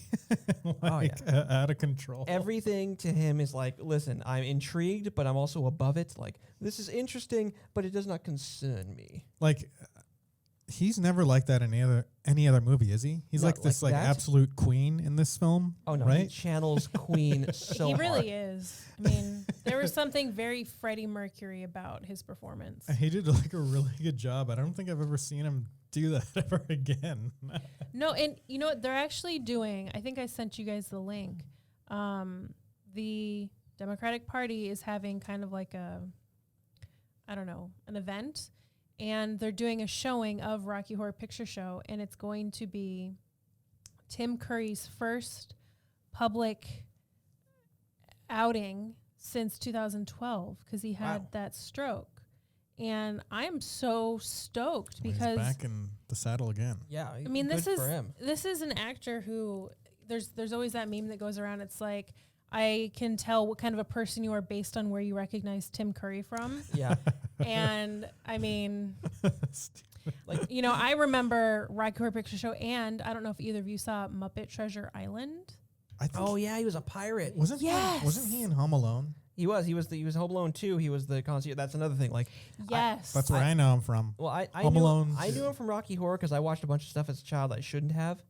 like out of control. Everything to him is like, listen, I'm intrigued, but I'm also above it. Like this is interesting, but it does not concern me. Like he's never like that in any other movie, is he? He's Not like this like like that? absolute queen in this film. Oh no, he right? channels Queen so He hard. really is. I mean, there was something very Freddie Mercury about his performance. He did like a really good job. I don't think I've ever seen him do that ever again. No, and you know what they're actually doing? I think I sent you guys the link. The Democratic Party is having kind of like an event, and they're doing a showing of Rocky Horror Picture Show, and it's going to be Tim Curry's first public outing since 2012 because he had that stroke. and I am so stoked Well, because he's back in the saddle again. Yeah, I mean, good for him. this is an actor who there's always that meme that goes around. It's like, I can tell what kind of a person you are based on where you recognize Tim Curry from. Yeah. And I mean, like, you know, I remember Rocky Horror Picture Show, and I don't know if either of you saw Muppet Treasure Island. I think Oh yeah, he was a pirate. wasn't he in Home Alone? He was Home Alone 2. He was the concierge. That's another thing. Like, Yes. That's where I know him from. well, I Home knew Alone. I knew him from Rocky Horror because I watched a bunch of stuff as a child I shouldn't have.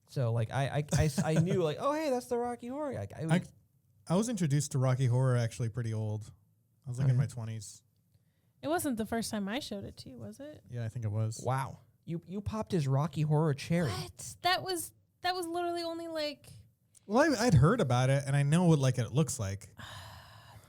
So like I knew like, oh hey, that's the Rocky Horror. Like, I was introduced to Rocky Horror actually pretty old. I was like in my 20s. It wasn't the first time I showed it to you, was it? Yeah, I think it was. wow, you popped his Rocky Horror cherry. What? That was literally only like Well, I'd heard about it, and I know what like it looks like.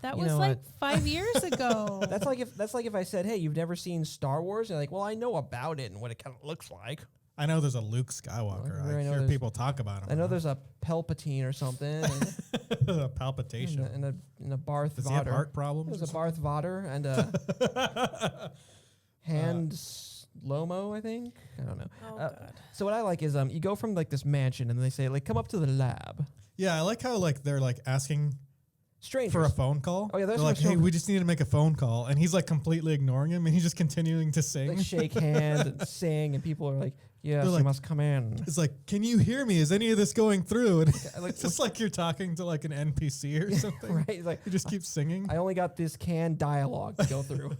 that You was know like what? 5 years ago. That's like if I said, hey, you've never seen Star Wars? You're like, well, I know about it and what it kind of looks like. I know there's a Luke Skywalker. Well, I I know hear there's- people talk about him. I know there's a Palpatine or something. And a palpitation. and a Barth Does he have Vader. heart problems? There's a Barth Vader and a Hand Lomo, I think. I don't know. Oh, God. So what I like is you go from like this mansion and they say like come up to the lab. Yeah, I like how like they're like asking Strangers. for a phone call. Oh yeah, they're there's like, hey, we just need to make a phone call, and he's like completely ignoring him, and he's just continuing to sing. like shake hands and sing, and people are like, yes, They're you like- must come in. It's like, can you hear me? Is any of this going through? And like, it's just like you're talking to like an NPC or something. Right? It's like You just keep singing. I only got this canned dialogue to go through.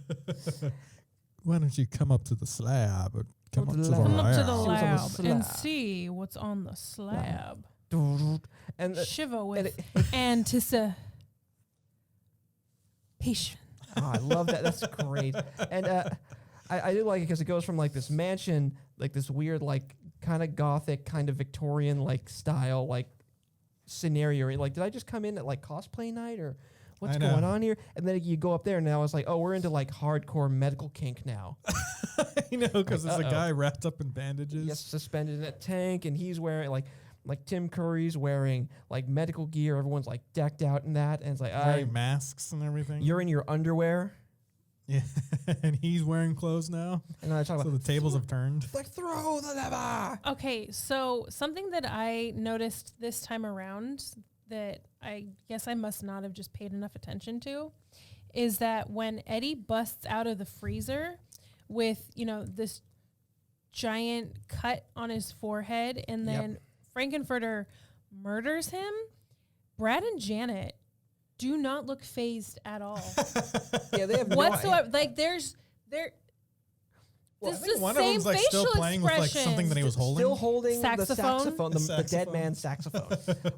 Why don't you come up to the slab or come up to the Come up to the She was on the lab and slab. see what's on the slab. And Shiver with it- anticipation. Oh, I love that. That's great. And I do like it because it goes from like this mansion, like this weird, like kind of gothic, kind of Victorian like style, like scenario. Like, did I just come in at like cosplay night or what's I know. going on here? And then you go up there and now it's like, oh, we're into like hardcore medical kink now. You know, because there's a Uh-oh. guy wrapped up in bandages. Yes, suspended in a tank, and he's wearing like Tim Curry's wearing like medical gear. Everyone's like decked out in that, and it's like, Wearing masks and everything. you're in your underwear. Yeah, and he's wearing clothes now. And then I talk So about the tables have turned. like throw the lever. Okay, so something that I noticed this time around that I guess I must not have just paid enough attention to is that when Eddie busts out of the freezer with, you know, this giant cut on his forehead and Yep. then Frankenfurter murders him, Brad and Janet do not look phased at all. Yeah, they have whatsoever. Like Well, this I is think the one of same them's like facial still playing with like something that he was holding. Still holding Saxophone? the dead man's saxophone.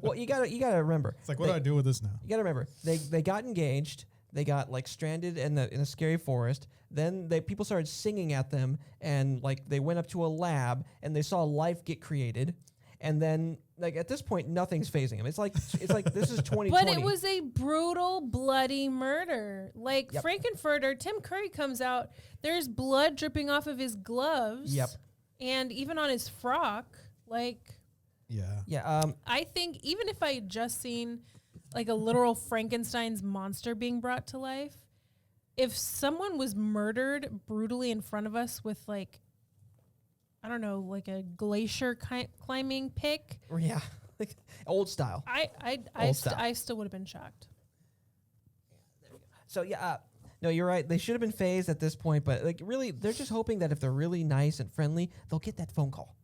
Well, you gotta remember. It's like, what do I do with this now? You gotta remember, they got engaged. They got like stranded in a scary forest. Then people started singing at them, and like they went up to a lab and they saw life get created. And then like at this point, nothing's phasing them. It's like this is 2020. But it was a brutal, bloody murder. Like Yep. Frankenfurter, Tim Curry comes out. There's blood dripping off of his gloves. Yep. And even on his frock. Like, Yeah. Yeah. I think even if I had just seen like a literal Frankenstein's monster being brought to life, if someone was murdered brutally in front of us with like, I don't know, like a glacier climbing pick, Yeah. Like old style. I style. still would have been shocked. So yeah, no, you're right. They should have been phased at this point, but like really, they're just hoping that if they're really nice and friendly, they'll get that phone call.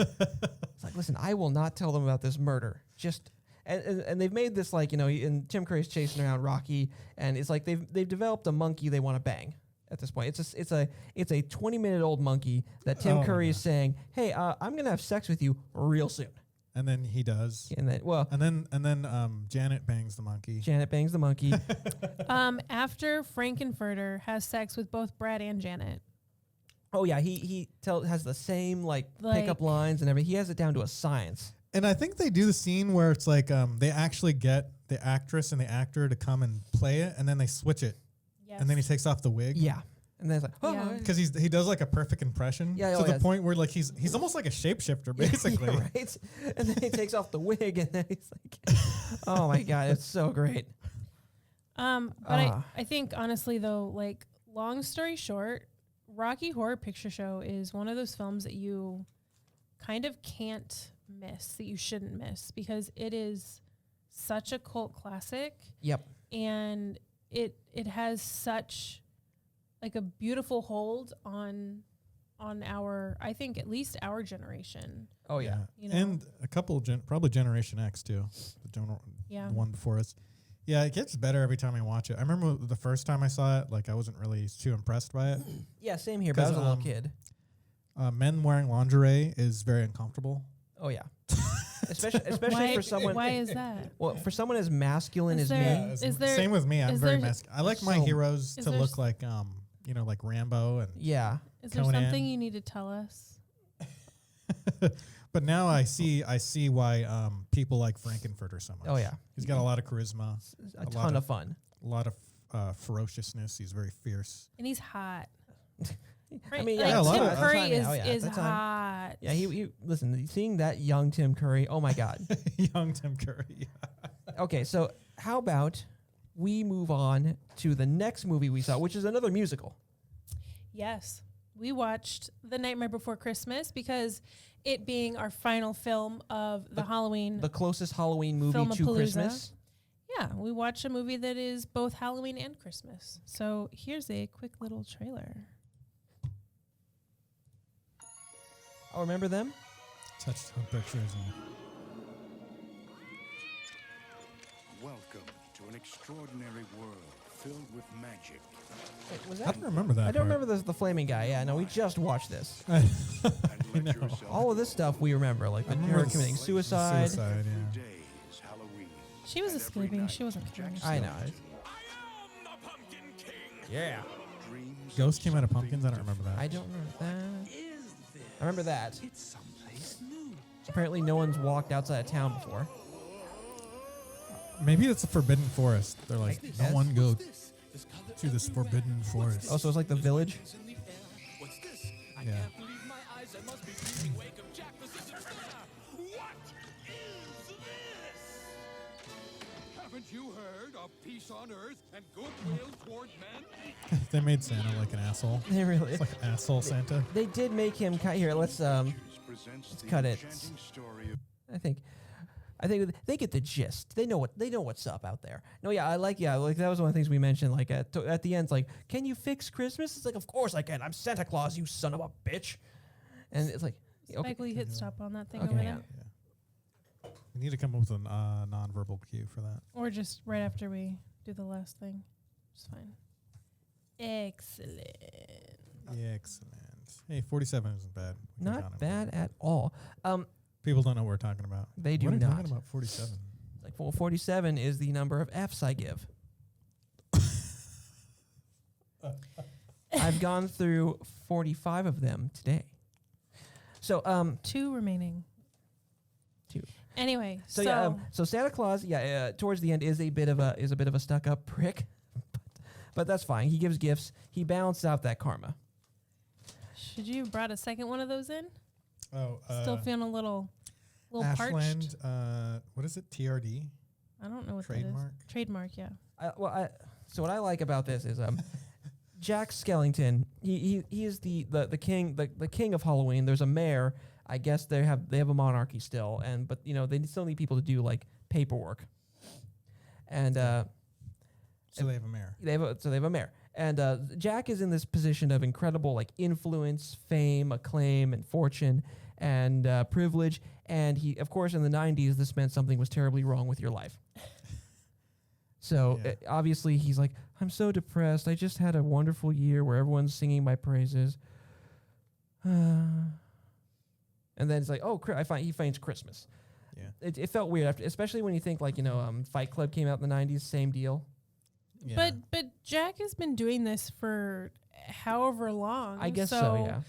It's like, listen, I will not tell them about this murder. Just and they've made this like, you know, and Tim Curry's chasing around Rocky, and it's like they've developed a monkey they want to bang. At this point, it's a 20-minute-old monkey that Tim Oh, Curry is saying, "Hey, I'm gonna have sex with you real soon." And then he does. And then Janet bangs the monkey. Janet bangs the monkey. After Frankenfurter has sex with both Brad and Janet. Oh yeah, he has the same like Like- pickup lines and everything. He has it down to a science. And I think they do the scene where it's like they actually get the actress and the actor to come and play it, and then they switch it. Yes. And then he takes off the wig. Yeah. And then it's like, oh, Yeah. Because he does like a perfect impression. Yeah, to oh, the yeah. point where like he's almost like a shapeshifter basically. Yeah, right? And then he takes off the wig, and then he's like, "Oh my god, it's so great." But I think honestly though, like long story short, Rocky Horror Picture Show is one of those films that you kind of can't miss, that you shouldn't miss, because it is such a cult classic. Yep. And it has such like a beautiful hold on our, I think at least our generation. Oh yeah. You know? And a couple, probably Generation X too. The one before us. Yeah, it gets better every time I watch it. I remember the first time I saw it, like I wasn't really too impressed by it. Yeah, same here. But I was a little kid. Men wearing lingerie is very uncomfortable. Oh yeah. especially for someone. Why is that? Well, for someone as masculine as me. Same with me. I'm very masculine. I like my heroes to look like like Rambo and yeah. Is there Conan. something you need to tell us? But now I see why people like Frankenfurter so much. Oh yeah, he's got a lot of charisma, a ton of fun, a lot of ferociousness. He's very fierce, and he's hot. I mean, like Tim Curry is hot. Yeah, he listen. Seeing that young Tim Curry, oh my God, young Tim Curry. Okay, so how about we move on to the next movie we saw, which is another musical. Yes, we watched The Nightmare Before Christmas because it being our final film of the Halloween, the closest Halloween movie to Christmas. Yeah, we watched a movie that is both Halloween and Christmas. So here's a quick little trailer. Oh, remember them? Touchstone Pictures. Welcome to an extraordinary world filled with magic. Wait, was I don't remember that. I don't remember the flaming guy. Yeah, no, we just watched this. I know. All of this stuff we remember, like her committing suicide. Suicide, yeah. She was escaping. She wasn't killing. I know. Yeah. Ghost came out of pumpkins. I don't remember that. I don't remember that. I remember that. Apparently, no one's walked outside of town before. Maybe it's a forbidden forest. They're like, no one go to this forbidden forest. Oh, so it's like the village? Yeah. Haven't you heard of peace on earth and goodwill toward men? They made Santa like an asshole. They really. It's like asshole Santa. They did make him cut here. Let's cut it. I think they get the gist. They know what's up out there. No, yeah, like that was one of the things we mentioned. Like at the end, it's like, can you fix Christmas? It's like, of course I can. I'm Santa Claus, you son of a bitch. And it's like, okay. Spike, will you hit stop on that thing Okay, over yeah. there? We need to come up with a non-verbal cue for that. Or just right after we do the last thing. It's fine. Excellent. Yeah, excellent. Hey, 47 isn't bad. Not bad at all. People don't know what we're talking about. They do what are you not. talking about 47? Like, well, 47 is the number of Fs I give. I've gone through 45 of them today. So 2 remaining. 2. Anyway, so yeah, so Santa Claus, towards the end is a bit of a stuck-up prick, but that's fine. He gives gifts. He balances out that karma. Should you have brought a second one of those in? Oh, still feeling a little Ashland, parched. what is it? TRD? I don't know what Trademark? that is. Trademark, yeah. So what I like about this is Jack Skellington. He is the king of Halloween. There's a mayor. I guess they have a monarchy still, but they still need people to do like paperwork. And so they have a mayor. They have a mayor. And Jack is in this position of incredible like influence, fame, acclaim, and fortune, and privilege. And he, of course, in the 90s, this meant something was terribly wrong with your life. So obviously he's like, I'm so depressed. I just had a wonderful year where everyone's singing my praises. And then it's like, oh, he finds Christmas. Yeah. It felt weird, especially when you think like, Fight Club came out in the 90s, same deal. Yeah. But Jack has been doing this for however long. I guess so, yeah.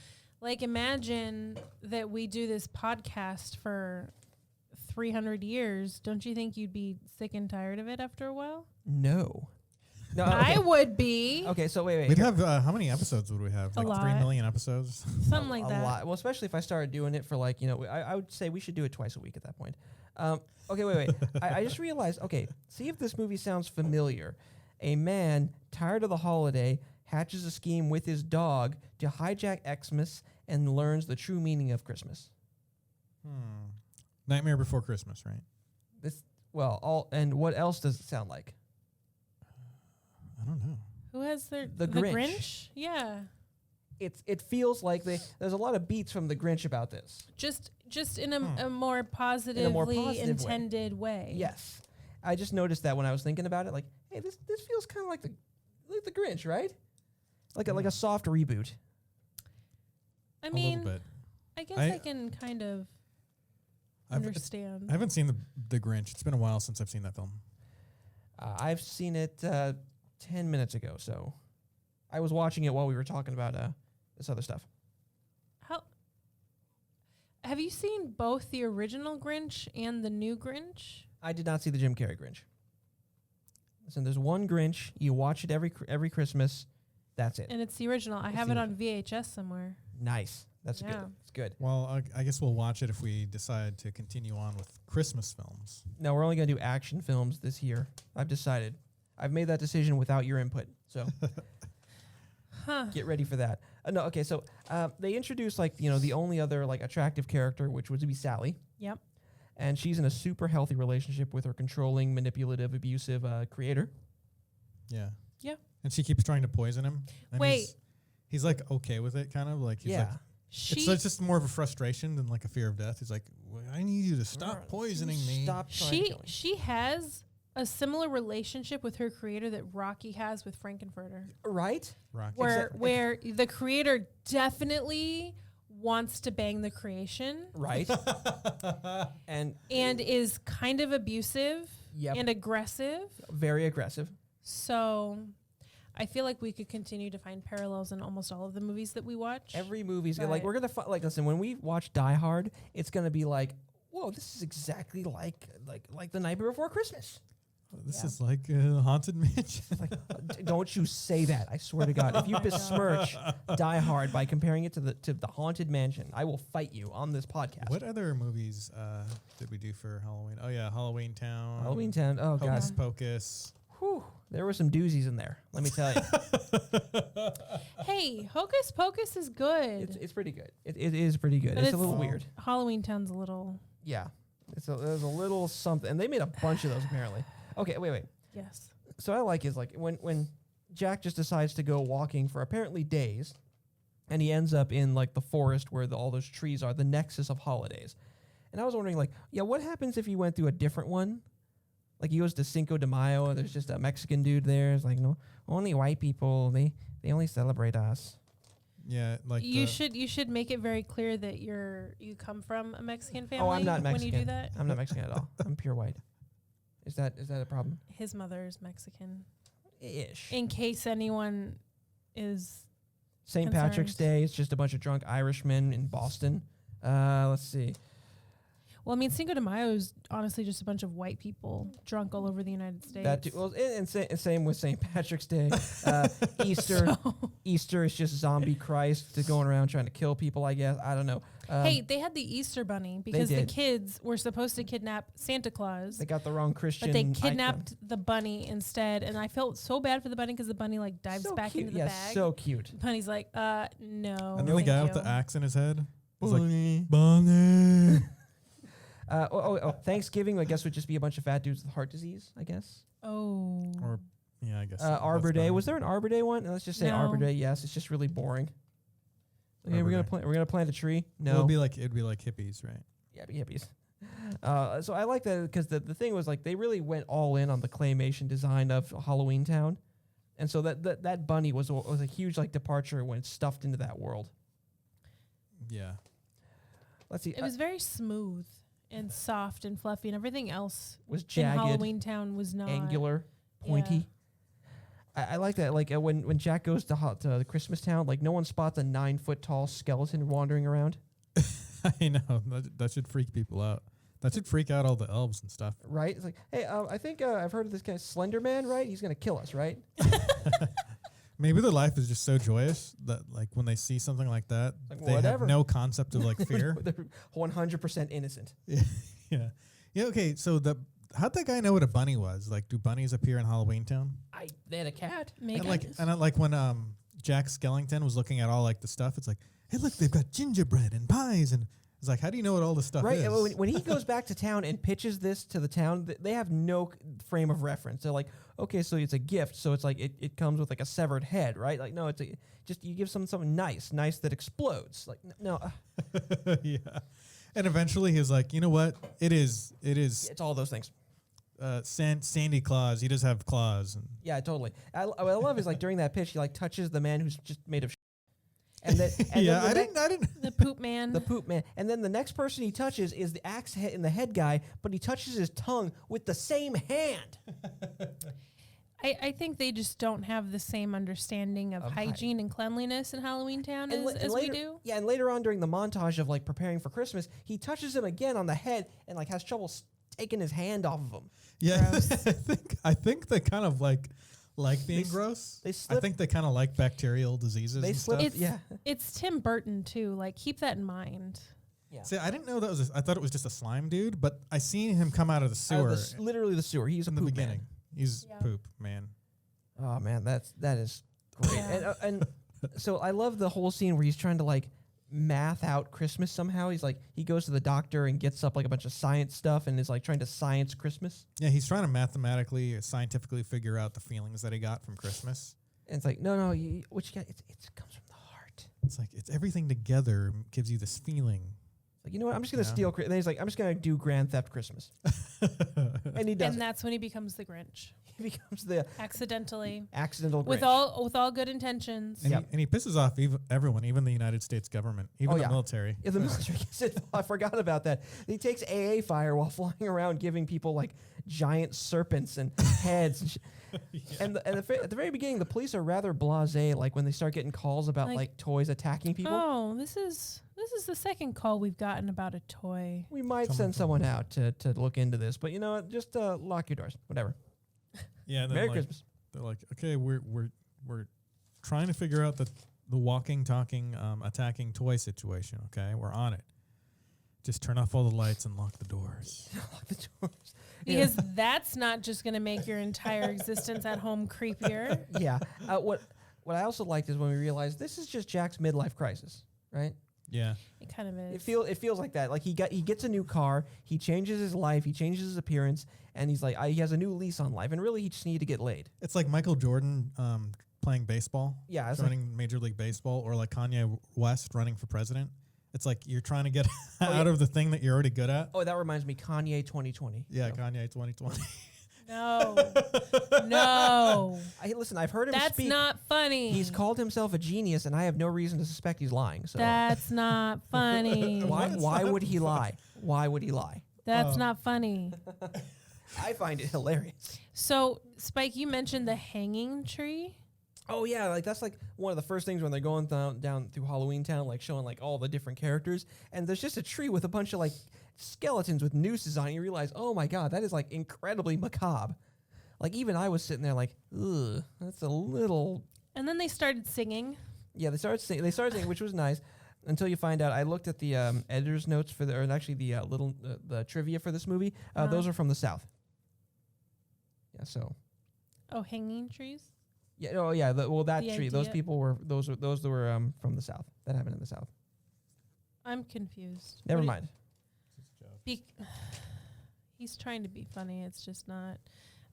Like, imagine that we do this podcast for 300 years. Don't you think you'd be sick and tired of it after a while? No. Okay. I would be. Okay, so wait. We'd have, how many episodes would we have? A Like lot. 3 million episodes? Something like that. A lot. Well, especially if I started doing it for like, I would say we should do it twice a week at that point. Okay, wait. I just realized, okay, see if this movie sounds familiar. A man, tired of the holiday, hatches a scheme with his dog to hijack Xmas and learns the true meaning of Christmas. Nightmare Before Christmas, right? And what else does it sound like? I don't know. Who has The the Grinch. Grinch? Yeah. It feels like there's a lot of beats from the Grinch about this. Just in a more positively positive intended way. Yes. I just noticed that when I was thinking about it, like, hey, this feels kind of like the Grinch, right? Like a soft reboot. I mean, a little bit. I guess I can kind of understand. I haven't seen the Grinch. It's been a while since I've seen that film. I've seen it 10 minutes ago, so I was watching it while we were talking about this other stuff. Have you seen both the original Grinch and the new Grinch? I did not see the Jim Carrey Grinch. Listen, there's one Grinch. You watch it every Christmas. That's it. And it's the original. I have it on VHS somewhere. Nice. That's good. It's good. Well, I guess we'll watch it if we decide to continue on with Christmas films. No, we're only going to do action films this year. I've decided. I've made that decision without your input. So get ready for that. No, okay. So they introduced the only other attractive character, which would be Sally. Yep. And she's in a super healthy relationship with her controlling, manipulative, abusive creator. Yeah. Yeah. And she keeps trying to poison him. And Wait. He's like okay with it, kind of like he's like. It's just more of a frustration than like a fear of death. He's like, I need you to stop poisoning me. Stop trying to kill me. She has a similar relationship with her creator that Rocky has with Frankenfurter. Right? Rocky. Where the creator definitely wants to bang the creation. Right. and is kind of abusive and aggressive. Very aggressive. So I feel like we could continue to find parallels in almost all of the movies that we watch. Every movie's we're going to find, listen, when we watch Die Hard, it's going to be like, whoa, this is exactly like The Nightmare Before Christmas. This is like Haunted Mansion. Don't you say that. I swear to God. If you besmirch Die Hard by comparing it to the Haunted Mansion, I will fight you on this podcast. What other movies did we do for Halloween? Oh, yeah, Halloween Town. Halloween Town. Oh, God. Hocus Pocus. Whew. There were some doozies in there, let me tell you. Hey, Hocus Pocus is good. It's pretty good. It is pretty good. But It's a little weird. Halloween Town's a little... Yeah. There's a little something. And they made a bunch of those, apparently. Okay, wait. Yes. So I like is when Jack just decides to go walking for apparently days, and he ends up in the forest where all those trees are, the nexus of holidays. And I was wondering, what happens if he went through a different one? Like he goes to Cinco de Mayo, and there's just a Mexican dude there. It's like, no, only white people. They only celebrate us. Yeah, you should make it very clear that you come from a Mexican family. Oh, I'm not Mexican. When you do that. I'm not Mexican at all. I'm pure white. Is that a problem? His mother is Mexican. Ish. In case anyone is St. Patrick's Day, it's just a bunch of drunk Irishmen in Boston. Let's see. Well, I mean, Cinco de Mayo is honestly just a bunch of white people drunk all over the United States. That too. Well, and same with St. Patrick's Day. Easter. Easter is just zombie Christ going around trying to kill people, I guess. I don't know. Hey, they had the Easter bunny because the kids were supposed to kidnap Santa Claus. They got the wrong Christian But they kidnapped the bunny instead. And I felt so bad for the bunny because the bunny dives back into the bag. So cute. The bunny's like, no. And then the guy with the axe in his head was Bunny. like, Bunny. Thanksgiving, I guess, would just be a bunch of fat dudes with heart disease, I guess. Oh. Or, yeah, I guess. Arbor Day. Was there an Arbor Day one? Let's just say Arbor Day. Yes, it's just really boring. Okay, we're gonna plant a tree. No, it'd be like hippies, right? Yeah, it'd be hippies. So I like that because the thing was they really went all in on the claymation design of Halloween Town, and so that bunny was a huge departure when it's stuffed into that world. Yeah. Let's see. It was very smooth and soft and fluffy, and everything else was jagged. In Halloween Town was not angular, pointy. Yeah. I like that. When Jack goes to the Christmas Town, no one spots a 9-foot tall skeleton wandering around. I know that should freak people out. That should freak out all the elves and stuff. Right? It's like, hey, I think I've heard of this guy Slender Man, right? He's gonna kill us, right? Maybe their life is just so joyous that when they see something like that, they have no concept of fear. They're 100% innocent. Yeah. Okay. So how'd that guy know what a bunny was? Like, do bunnies appear in Halloween Town? They had a cat. Maybe. And like when Jack Skellington was looking at all like the stuff, it's like, hey, look, they've got gingerbread and pies, and it's like, how do you know what all the stuff Right. is? and when he goes back to town and pitches this to the town, they have no frame of reference. They're like, okay, so it's a gift, so it's like it comes with like a severed head, right? Like, no, it's just you give something nice that explodes. Like, no. Yeah. And eventually he's like, you know what? It is. It's all those things. Sandy Claus. He does have claws. And Yeah, totally. What I love is like during that pitch, he like touches the man who's just made of. And then, yeah, then I didn't. The poop man. The poop man. And then the next person he touches is the axe head and the head guy, but he touches his tongue with the same hand. I think they just don't have the same understanding of hygiene and cleanliness in Halloween Town as later, we do. Yeah, and later on during the montage of like preparing for Christmas, he touches him again on the head and like has trouble taking his hand off of him. Yeah, I think they kind of like being gross. They I slip. think they kind of like bacterial diseases. They and slip. stuff. It's Tim Burton too. Like, keep that in mind. Yeah. See, I didn't know that was. I thought it was just a slime dude, but I seen him come out of the sewer. Literally the sewer. He's in a the poop beginning. man. He's poop man. Oh man, that is great. And so I love the whole scene where he's trying to like math out Christmas somehow. He's like he goes to the doctor and gets up like a bunch of science stuff and is like trying to science Christmas. Yeah, he's trying to mathematically, scientifically figure out the feelings that he got from Christmas. And it's like, no, what you got? It comes from the heart. It's like it's everything together gives you this feeling. Like, you know what? I'm just gonna steal. And then he's like, I'm just gonna do Grand Theft Christmas. And he does. And that's when he becomes the Grinch. He becomes the accidentally accidental Grinch. with all good intentions. And he pisses off everyone, even the United States government, even the military. Yeah, the military gets involved. I forgot about that. He takes AA fire while flying around giving people like giant serpents and heads. And at the very beginning, the police are rather blasé. Like when they start getting calls about like toys attacking people. Oh, this is the second call we've gotten about a toy. We might send someone out to look into this, but you know what? Just lock your doors. Whatever. Yeah. Merry Christmas. They're like, okay, we're trying to figure out the walking, talking, attacking toy situation. Okay, we're on it. Just turn off all the lights and lock the doors. Lock the doors. Because that's not just going to make your entire existence at home creepier. Yeah. What I also liked is when we realized this is just Jack's midlife crisis, right? Yeah. It kind of is. It feels like that. Like he gets a new car, he changes his life, he changes his appearance, and he's like he has a new lease on life, and really he just needed to get laid. It's like Michael Jordan playing baseball. Yeah, it's joining Major League Baseball, or like Kanye West running for president. It's like you're trying to get out of the thing that you're already good at. Oh, that reminds me, Kanye 2020. Yeah, Kanye 2020. No. No. Listen, I've heard him That's speak. not funny. He's called himself a genius, and I have no reason to suspect he's lying. So That's not funny. Why would he lie? Why would he lie? That's not funny. I find it hilarious. So, Spike, you mentioned the hanging tree. Oh yeah, like that's like one of the first things when they're going down through Halloween Town, like showing like all the different characters, and there's just a tree with a bunch of like skeletons with nooses on it. You realize, oh my god, that is like incredibly macabre. Like even I was sitting there like, ugh, that's a little. And then they started singing. Yeah, they started singing, which was nice. Until you find out, I looked at the editor's notes for or actually the the trivia for this movie. Those are from the South. Yeah, so. Oh, hanging trees. Yeah. Oh, yeah. That The tree. Those idea. people were those that were from the South. That happened in the South. I'm confused. Never mind. He's trying to be funny. It's just not.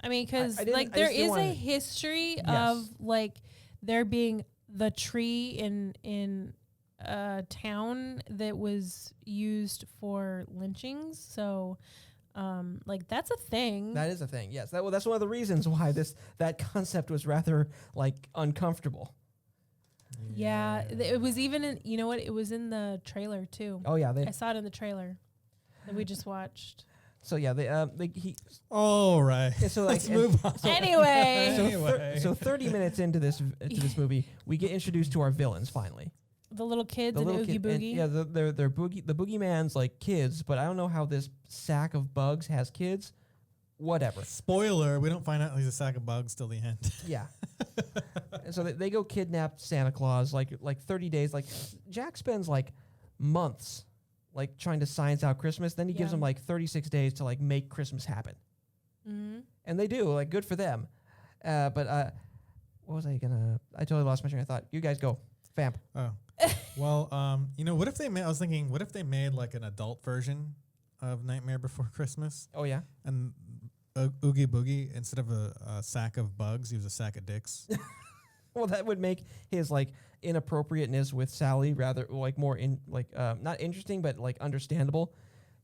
I mean, because I like just there didn't is wanna- a history Yes. of like there being the tree in a town that was used for lynchings. So, like that's a thing. That is a thing. Yes. That's one of the reasons why that concept was rather like uncomfortable. Yeah, it was even in. You know what? It was in the trailer too. Oh yeah, I saw it in the trailer that we just watched. So yeah, he. All right. Yeah, so like, let's move on. Anyway. So 30 minutes into this movie, we get introduced to our villains finally. The little kids The and little Oogie kid, and, Boogie. yeah, they're boogie. The boogeyman's like kids, but I don't know how this sack of bugs has kids. Whatever. Spoiler: we don't find out he's a sack of bugs till the end. Yeah. And so they go kidnap Santa Claus like 30 days. Like Jack spends like months like trying to science out Christmas. Then he gives Yeah. him like 36 days to like make Christmas happen. And they do, like, good for them. But what was I gonna? I totally lost my train of thought. You guys go, vamp. Oh, well, you know, what if they made? I was thinking, what if they made like an adult version of Nightmare Before Christmas? Oh yeah. And Oogie Boogie, instead of a sack of bugs, he was a sack of dicks. Well, that would make his like inappropriateness with Sally rather like more not interesting, but like understandable.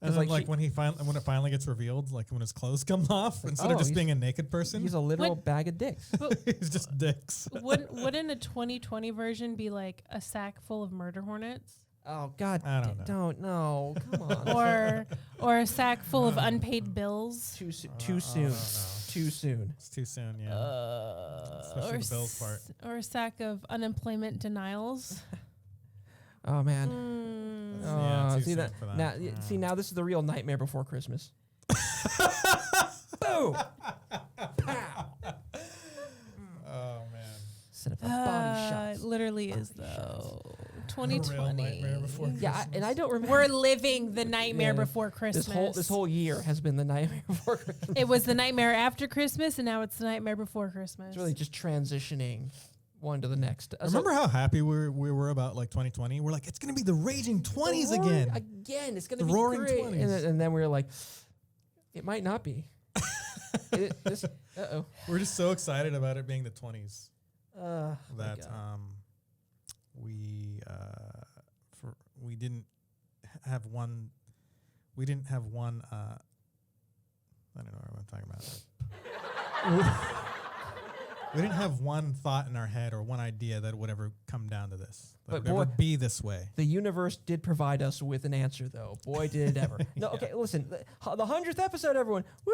And then, like when it finally gets revealed, like when his clothes come off, instead of just being a naked person, he's a literal bag of dicks. He's just dicks. Wouldn't a 2020 version be like a sack full of murder hornets? Oh God! I don't know. Don't know. Come on. or a sack full of unpaid bills. Too soon. Too soon. It's too soon. Yeah. Especially the bills part. Or a sack of unemployment denials. Oh man. Yeah, see that for that. now. See now, this is the real Nightmare Before Christmas. Boom. Pow. Oh man. Instead of a body shots. It literally is though. 2020. Nightmare Before Christmas. Yeah, and I don't remember. We're living the Nightmare Yeah, Before Christmas. This whole year has been the Nightmare Before Christmas. It was the Nightmare After Christmas, and now it's the Nightmare Before Christmas. It's really just transitioning one to the next. Remember how happy we were about like 2020? We're like, it's gonna be the raging 20s again. Again, it's gonna The be roaring great. 20s. And then we were like, it might not be. Uh-oh. We're just so excited about it being the 20s that we didn't have one. We didn't have one. I don't know what I'm talking about. We didn't have one thought in our head or one idea that would ever come down to this. That But would ever boy, be this way. The universe did provide us with an answer, though. Boy, did it ever. No, okay, listen. The 100th episode, everyone. Woo!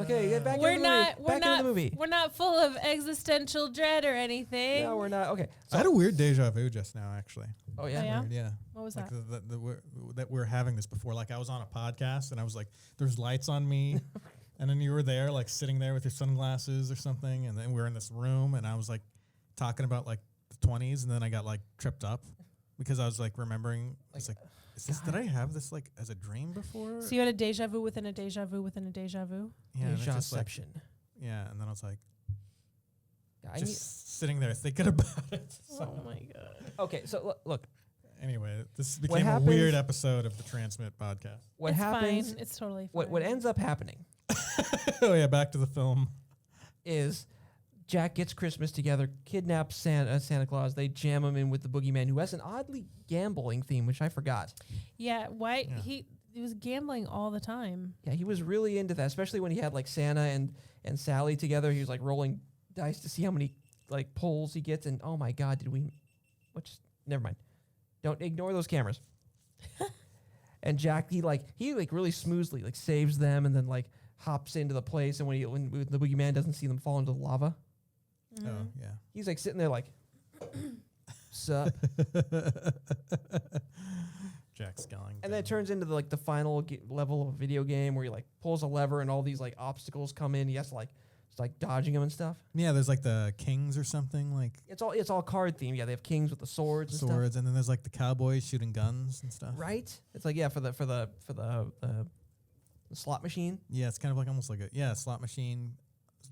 Okay, get back into the movie. We're not full of existential dread or anything. No, we're not. Okay. I had a weird deja vu just now, actually. Oh yeah. Oh, yeah? Weird, yeah. What was like that? That we were having this before. Like I was on a podcast and I was like, "There's lights on me," and then you were there, like sitting there with your sunglasses or something, and then we were in this room, and I was like talking about like the 20s, and then I got like tripped up because I was like remembering. I was like, did I have this like as a dream before? So you had a deja vu within a deja vu within a deja vu? Yeah, and it's just like, Deja-ception. yeah, and then I was like, I just sitting there thinking about it. Oh my god. Okay, so look. Anyway, this became a weird episode of the Transmit podcast. What It's happens? fine. It's totally fine. What ends up happening Oh yeah, back to the film. is Jack gets Christmas together, kidnaps Santa Claus. They jam him in with the boogeyman, who has an oddly gambling theme, which I forgot. Yeah, why he was gambling all the time. Yeah, he was really into that, especially when he had like Santa and Sally together. He was like rolling dice to see how many like pulls he gets. And oh my God, never mind. Don't ignore those cameras. And Jack, he really smoothly like saves them and then like hops into the place. And when the boogeyman doesn't see them fall into the lava. Oh yeah. He's like sitting there like, sup. Jack Skellington. And then it turns into the final level of a video game where he like pulls a lever and all these like obstacles come in. He has to like dodging them and stuff. Yeah, there's like the kings or something like. It's all card themed. Yeah, they have kings with the swords and stuff. And then there's like the cowboys shooting guns and stuff. Right? It's like for the slot machine. Yeah, it's kind of like almost like a slot machine,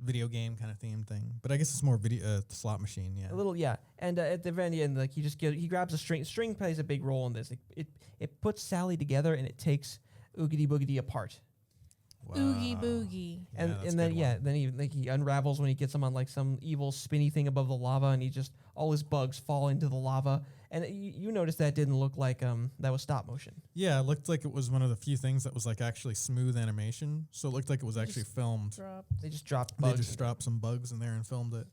video game kind of theme thing. But I guess it's more video slot machine. Yeah, A little, yeah. And at the very end, like he grabs a string. String plays a big role in this. It puts Sally together and it takes Oogity Boogity apart. Wow. Oogie boogie. And then he unravels when he gets him on like some evil spinny thing above the lava, and all his bugs fall into the lava. And you noticed that didn't look like that was stop motion. Yeah, it looked like it was one of the few things that was like actually smooth animation. So it looked like it was actually filmed. They just dropped bugs. They just dropped some bugs in there and filmed it.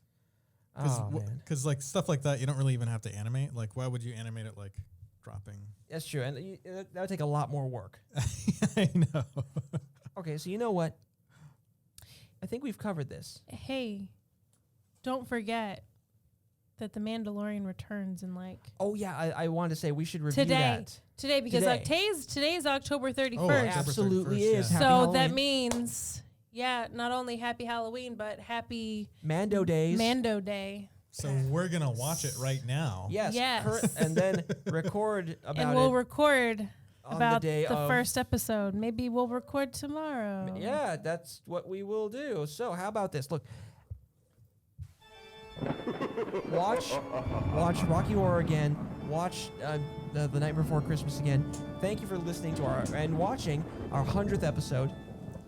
Man. Because like stuff like that, you don't really even have to animate. Like, why would you animate it like dropping? That's true, and that would take a lot more work. I know. Okay, so you know what? I think we've covered this. Hey, don't forget that The Mandalorian returns in like... Oh, yeah, I wanted to say we should review that. Today, because today's October 31st. It absolutely is. So Happy Halloween. that means, not only Happy Halloween, but Happy... Mando Days. Mando Day. So we're going to watch it right now. Yes. And then record about it. And we'll record on about the day of first episode. Maybe we'll record tomorrow. Yeah, that's what we will do. So how about this? Look, watch Rocky Horror again. Watch the Night Before Christmas again. Thank you for listening to and watching our 100th episode.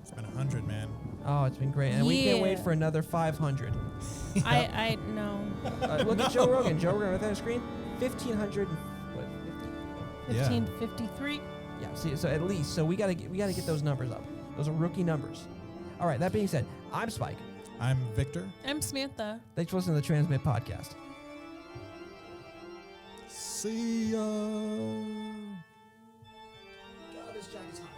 It's been 100, man. Oh, it's been great, and we can't wait for another 500. I know. Look at Joe Rogan. Joe Rogan right there on the screen. 1,500. What? 1553. Yeah. See, so at least, so we gotta get those numbers up. Those are rookie numbers. All right. That being said, I'm Spike. I'm Victor. I'm Samantha. Thanks for listening to the Transmit Podcast. See ya. God, this jacket's hot.